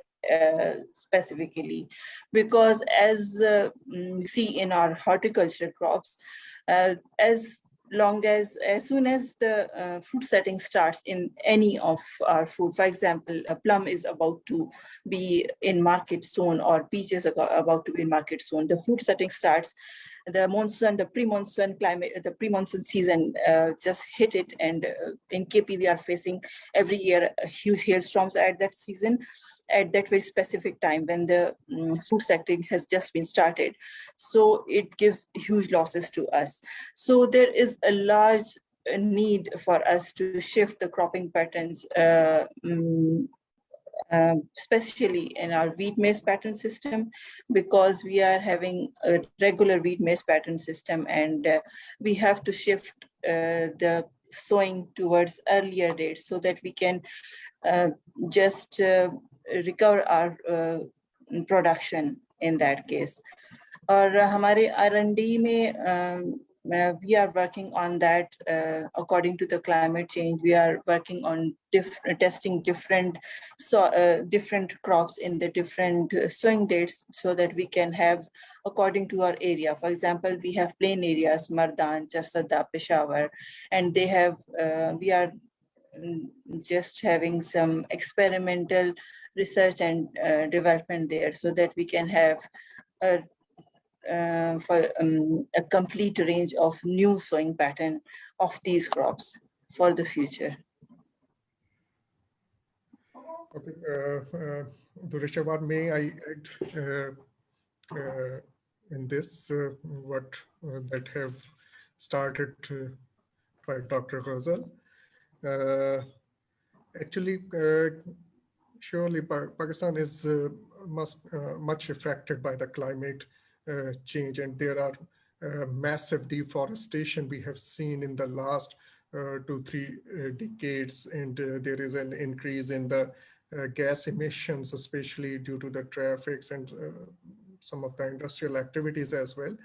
specifically. Because as we see in our horticultural crops, as soon as the fruit setting starts in any of our fruit, for example, a plum is about to be in market soon or peaches are about to be in market soon, the fruit setting starts, the monsoon, the pre-monsoon climate, the pre-monsoon season just hit it. And in KP, we are facing every year huge hailstorms at that season, at that very specific time when the food setting has just been started. So it gives huge losses to us. So there is a large need for us to shift the cropping patterns, especially in our wheat maize pattern system, because we are having a regular wheat maize pattern system, and we have to shift the sowing towards earlier dates so that we can just recover our production in that case. और हमारे R&D में we are working on that according to the climate change. We are working on testing different crops in the different sowing dates so that we can have according to our area. For example, we have plain areas, Mardan, Charsadda, Peshawar, and they have, we are just having some experimental research and development there so that we can have a complete range of new sowing pattern of these crops for the future. Okay, Dureshawar, may I add in this what that have started by Dr. Ghazal? Actually, surely Pakistan is much affected by the climate change, and there are massive deforestation we have seen in the last 2-3 decades, and there is an increase in the gas emissions, especially due to the traffics and some of the industrial activities as well.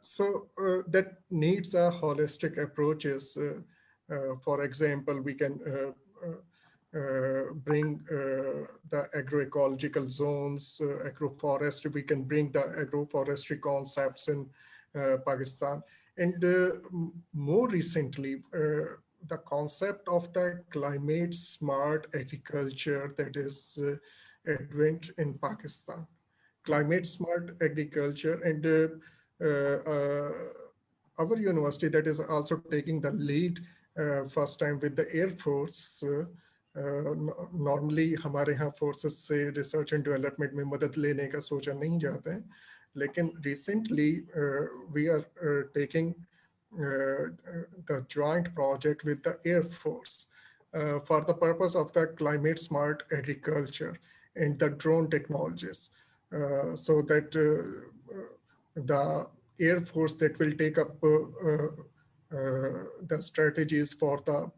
So that needs a holistic approaches. For example, we can bring the agroecological zones, agroforestry. We can bring the agroforestry concepts in Pakistan. And more recently, the concept of the climate smart agriculture that is advent in Pakistan. Climate smart agriculture, and our university that is also taking the lead first time with the Air Force. Normally हमारे यहाँ forces से research and development में मदद लेने का सोचा नहीं जाता है, लेकिन recently we are taking the joint project with the Air Force for the purpose of the climate smart agriculture and the drone technologies, so that the Air Force that will take up the strategies for the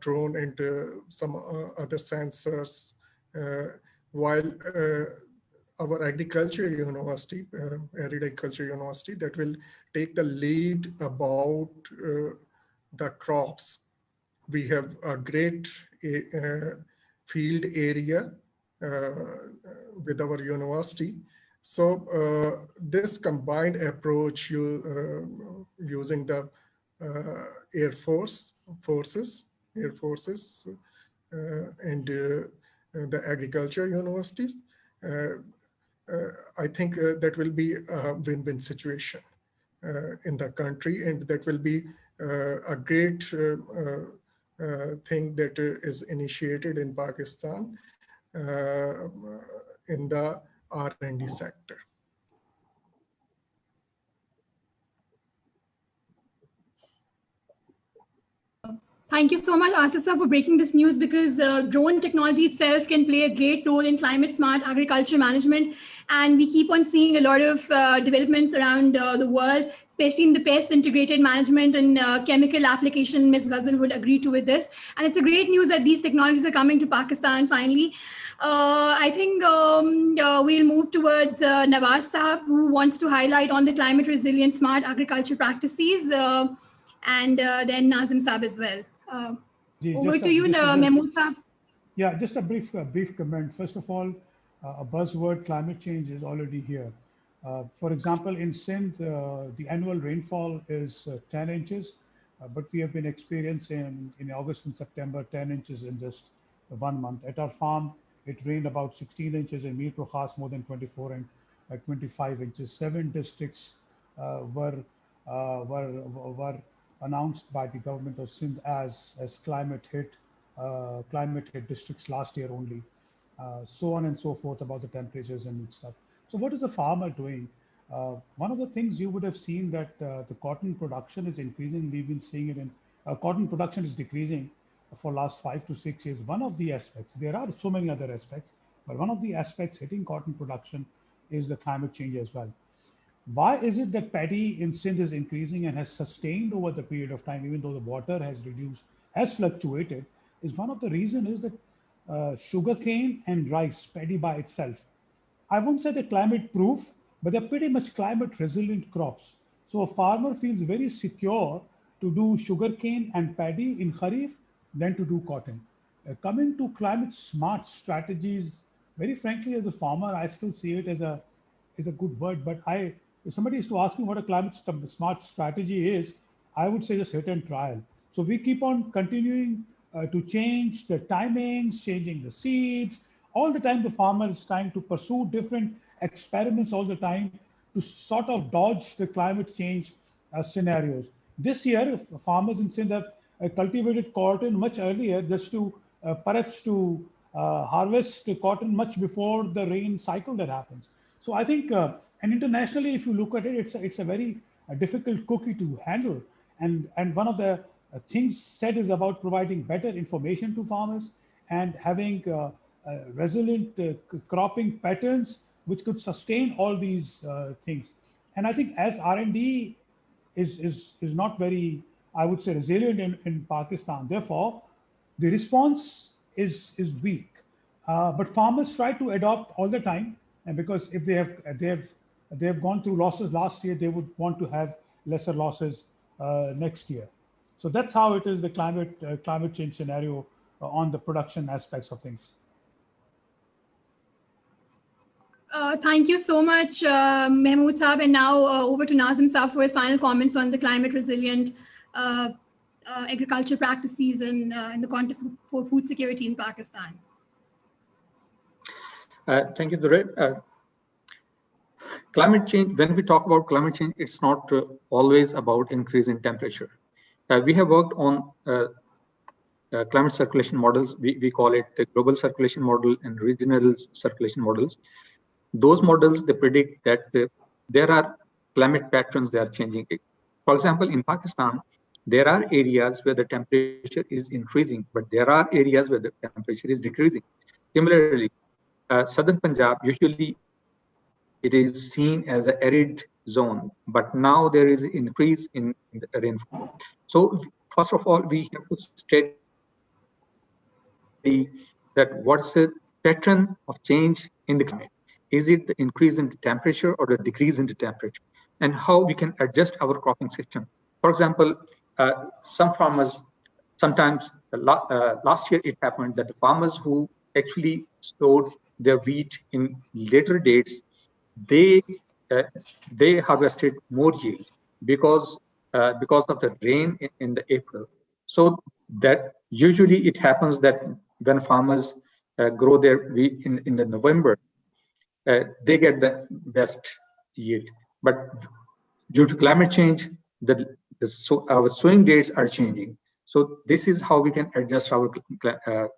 drone and some other sensors, while our agriculture university, Arid Agriculture University, that will take the lead about the crops. We have a great field area with our university. So this combined approach using the Air Forces, and the agriculture universities, I think that will be a win-win situation in the country, and that will be a great thing that is initiated in Pakistan in the R&D sector. Thank you so much, Asif sir, for breaking this news, because drone technology itself can play a great role in climate smart agriculture management. And we keep on seeing a lot of developments around the world, especially in the pest integrated management and chemical application. Ms. Ghazal would agree to with this. And it's a great news that these technologies are coming to Pakistan finally. I think we'll move towards Nawaz Sahab, who wants to highlight on the climate resilient smart agriculture practices, and then Nazim Sahab as well. Over to you, Mahmood Sahab. Yeah, just a brief comment. First of all, a buzzword, climate change, is already here. For example, in Sindh, the annual rainfall is 10 inches, but we have been experiencing in August and September 10 inches in just 1 month. At our farm, it rained about 16 inches, in Mir Khas more than 24 and 25 inches. 7 districts were announced by the government of Sindh as climate hit districts last year only. So on and so forth about the temperatures and stuff. So what is the farmer doing? One of the things you would have seen that the cotton production is increasing. We've been seeing it in cotton production is decreasing for last 5 to 6 years. One of the aspects, there are so many other aspects, but one of the aspects hitting cotton production is the climate change as well. Why is it that paddy in Sindh is increasing and has sustained over the period of time, even though the water has reduced, has fluctuated? Is one of the reasons is that sugarcane and rice, paddy by itself, I won't say they're climate proof, but they're pretty much climate resilient crops. So a farmer feels very secure to do sugarcane and paddy in Kharif than to do cotton. Coming to climate smart strategies, very frankly, as a farmer, I still see it as a good word, but if somebody is to ask me what a climate smart strategy is, I would say just hit and trial. So we keep on continuing to change the timings, changing the seeds. All the time, the farmer is trying to pursue different experiments all the time to sort of dodge the climate change scenarios. This year, farmers in Sindh have cultivated cotton much earlier, just to perhaps to harvest cotton much before the rain cycle that happens. So I think, and internationally, if you look at it, it's a very difficult cookie to handle. And one of the things said is about providing better information to farmers and having resilient cropping patterns which could sustain all these things. And I think as R&D is not very, I would say, resilient in Pakistan, therefore the response is weak. But farmers try to adopt all the time, and because if they have gone through losses last year, they would want to have lesser losses next year. So that's how it is, the climate change scenario on the production aspects of things. Thank you so much, Mahmood Saab. And now over to Nazim Saab for his final comments on the climate resilient agriculture practices and in the context for food security in Pakistan. Thank you, Durre. Climate change, when we talk about climate change, it's not always about increase in temperature. We have worked on climate circulation models. We call it the global circulation model and regional circulation models. Those models, they predict that there are climate patterns that are changing. For example, in Pakistan, there are areas where the temperature is increasing, but there are areas where the temperature is decreasing. Similarly, southern Punjab, usually it is seen as an arid zone, but now there is an increase in the rainfall. So first of all, we have to study that what's the pattern of change in the climate. Is it the increase in the temperature or the decrease in the temperature? And how we can adjust our cropping system. For example, some farmers, sometimes last year it happened that the farmers who actually stored their wheat in later dates, they harvested more yield because of the rain in the April. So that usually it happens that when farmers grow their wheat in the November, they get the best yield. But due to climate change, our sowing dates are changing. So this is how we can adjust our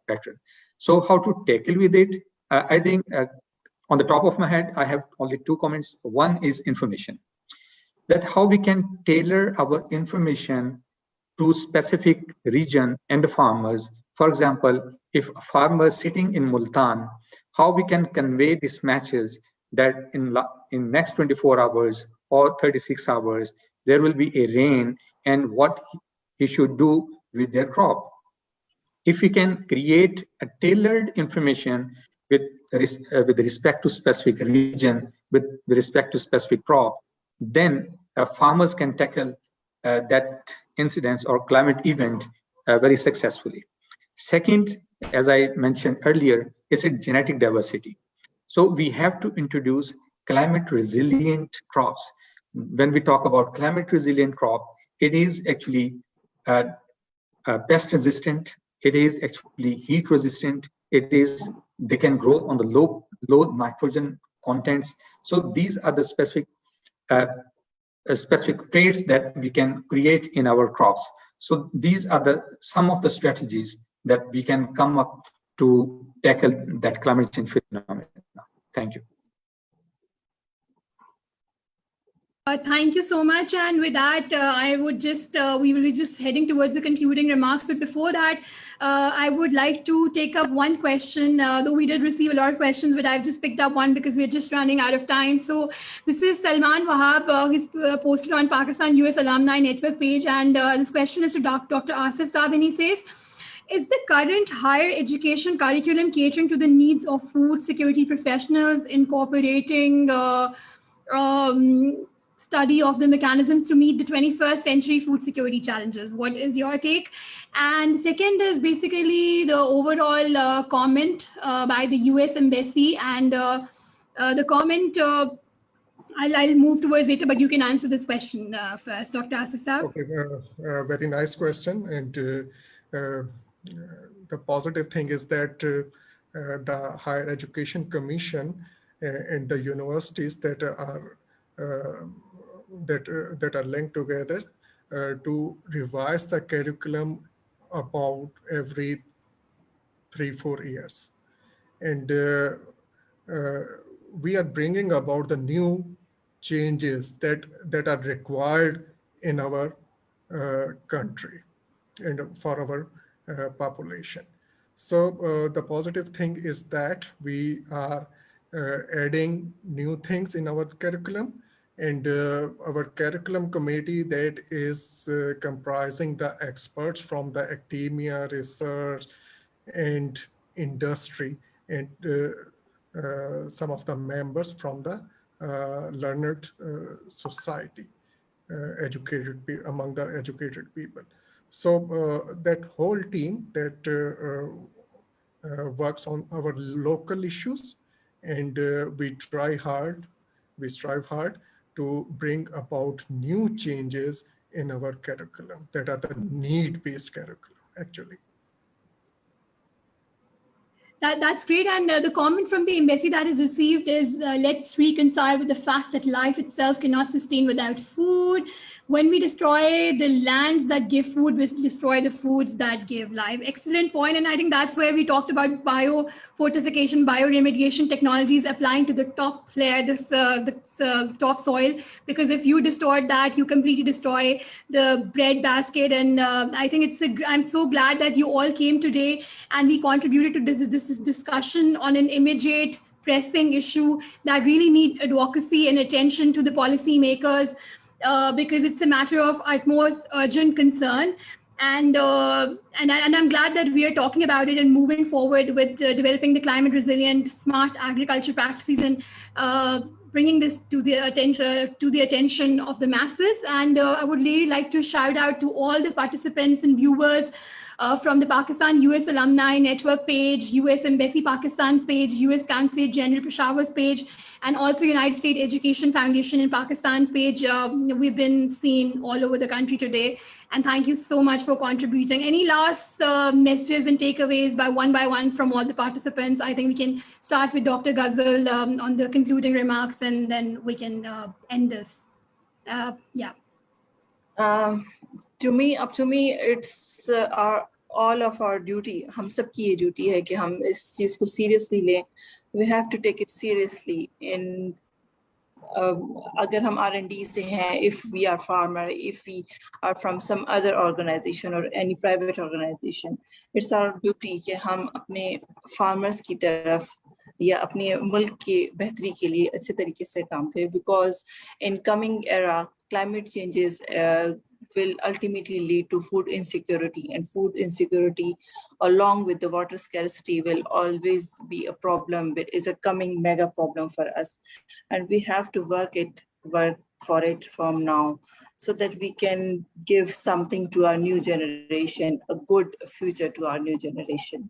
pattern. So how to tackle with it? I think on the top of my head, I have only 2 comments. One is information. That how we can tailor our information to specific region and the farmers. For example, if a farmer is sitting in Multan, how we can convey these messages that in next 24 hours or 36 hours, there will be a rain and what he should do with their crop. If we can create a tailored information with respect to specific region, with respect to specific crop, then farmers can tackle that incidence or climate event very successfully. Second, as I mentioned earlier, is a genetic diversity. So we have to introduce climate resilient crops. When we talk about climate resilient crop, it is actually pest resistant. It is actually heat resistant. They can grow on the low nitrogen contents. So these are the specific traits that we can create in our crops. So these are some of the strategies that we can come up to tackle that climate change phenomenon. Thank you. Thank you so much. And with that, I would just, we will be just heading towards the concluding remarks. But before that, I would like to take up one question, though we did receive a lot of questions, but I've just picked up one because we're just running out of time. So this is Salman Wahab. He's posted on Pakistan US Alumni Network page. And this question is to Dr. Asif Saab, and he says, is the current higher education curriculum catering to the needs of food security professionals, incorporating study of the mechanisms to meet the 21st century food security challenges? What is your take? And second is basically the overall comment by the US Embassy, and the comment, I'll move towards it, but you can answer this question first, Dr. Asif Saab. Okay, very nice question. And the positive thing is that the Higher Education Commission and the universities that are linked together to revise the curriculum about every 3-4 years. And we are bringing about the new changes that are required in our country and for our population. So the positive thing is that we are adding new things in our curriculum, and our curriculum committee that is comprising the experts from the academia, research, and industry, and some of the members from the learned society, among the educated people. So that whole team that works on our local issues, and we strive hard to bring about new changes in our curriculum that are the need-based curriculum, actually. That's great. And the comment from the embassy that is received is, let's reconcile with the fact that life itself cannot sustain without food. When we destroy the lands that give food, we destroy the foods that give life. Excellent point. And I think that's where we talked about biofortification, bioremediation technologies applying to the top layer, this top soil, because if you distort that, you completely destroy the bread basket. And I think I'm so glad that you all came today and we contributed to this discussion on an immediate pressing issue that really need advocacy and attention to the policymakers, because it's a matter of utmost urgent concern. And I'm glad that we are talking about it and moving forward with developing the climate resilient, smart agriculture practices, and bringing this to the attention of the masses. And I would really like to shout out to all the participants and viewers from the Pakistan US Alumni Network page, US Embassy Pakistan's page, US Consulate General Peshawar's page, and also United States Education Foundation in Pakistan's page. We've been seen all over the country today. And thank you so much for contributing. Any last messages and takeaways by one from all the participants? I think we can start with Dr. Ghazal on the concluding remarks, and then we can end this. Yeah. To me, it's all of our duty. हम सबकी ये duty है कि हम इस चीज को seriously लें. We have to take it seriously in अगर हम R&D से हैं, if we are farmer, if we are from some other organization or any private organization, it's our duty कि हम अपने farmers की तरफ या अपने मुल्क की बेहतरी के लिए अच्छे तरीके से काम करें, because in coming era climate changes will ultimately lead to food insecurity, and food insecurity along with the water scarcity will always be a problem. It is a coming mega problem for us, and we have to work for it from now so that we can give something to our new generation, a good future to our new generation.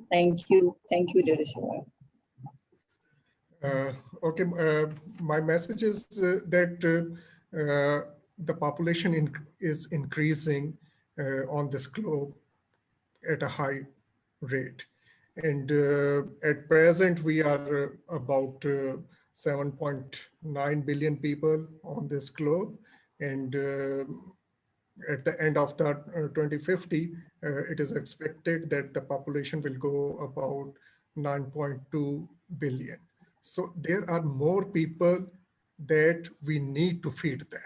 Thank you, Dr. Shiva. Okay, my message is that the population is increasing on this globe at a high rate. And at present, we are about 7.9 billion people on this globe. And at the end of the 2050, it is expected that the population will go about 9.2 billion. So there are more people that we need to feed them.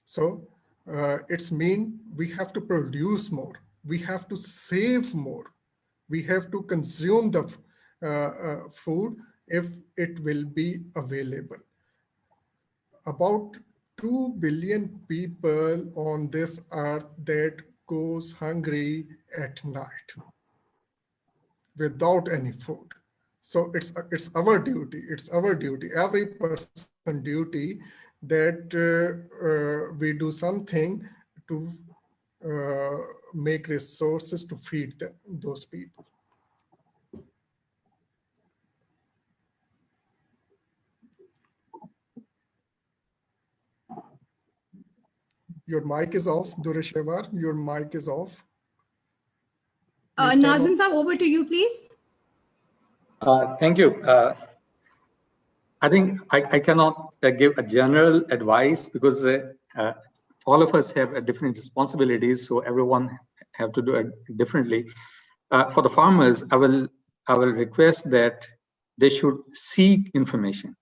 So it's mean we have to produce more, we have to save more, we have to consume the food if it will be available. About 2 billion people on this earth that goes hungry at night without any food. So it's our duty, every person duty that we do something to make resources to feed those people. Your mic is off, Dureshwar. Your mic is off. Nazim Saab, over to you, please. Thank you. I think I cannot give a general advice because all of us have different responsibilities, so everyone have to do it differently. For the farmers, I will request that they should seek information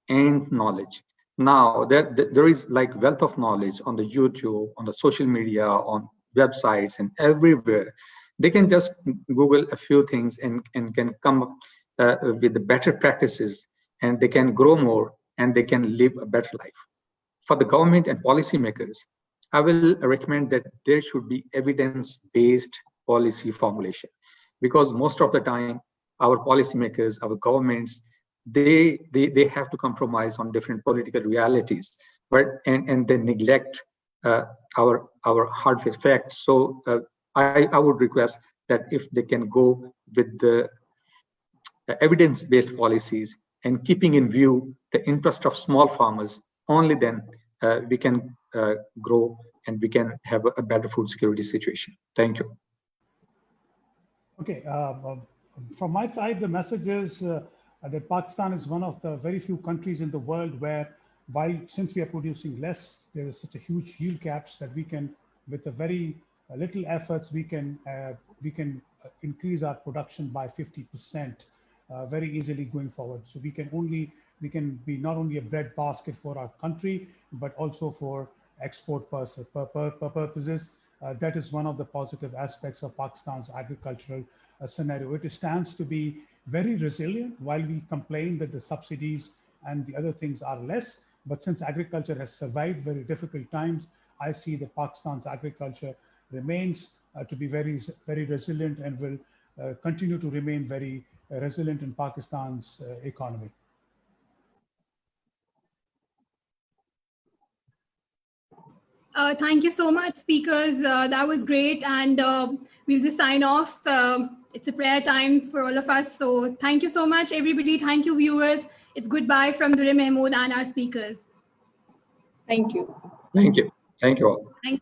and knowledge. Now there is like wealth of knowledge on the YouTube, on the social media, on websites, and everywhere. They can just Google a few things and can come up with the better practices, and they can grow more and they can live a better life. For the government and policymakers, I will recommend that there should be evidence-based policy formulation, because most of the time our policymakers, our governments, they have to compromise on different political realities, but and they neglect our hard facts. So I would request that if they can go with the evidence-based policies and keeping in view the interest of small farmers, only then we can grow and we can have a better food security situation. Thank you. Okay, from my side, the message is that Pakistan is one of the very few countries in the world where, since we are producing less, there is such a huge yield gaps that we can, with a very little efforts, we can increase our production by 50% very easily going forward. So we can be not only a bread basket for our country, but also for export purposes. That is one of the positive aspects of Pakistan's agricultural scenario. It stands to be very resilient. While we complain that the subsidies and the other things are less, but since agriculture has survived very difficult times, I see that Pakistan's agriculture remains to be very, very resilient and will continue to remain very resilient in Pakistan's economy. Thank you so much, speakers. That was great. And we'll just sign off. It's a prayer time for all of us. So thank you so much, everybody. Thank you, viewers. It's goodbye from Durre Mahmood and our speakers. Thank you. Thank you. Thank you all. Thank you.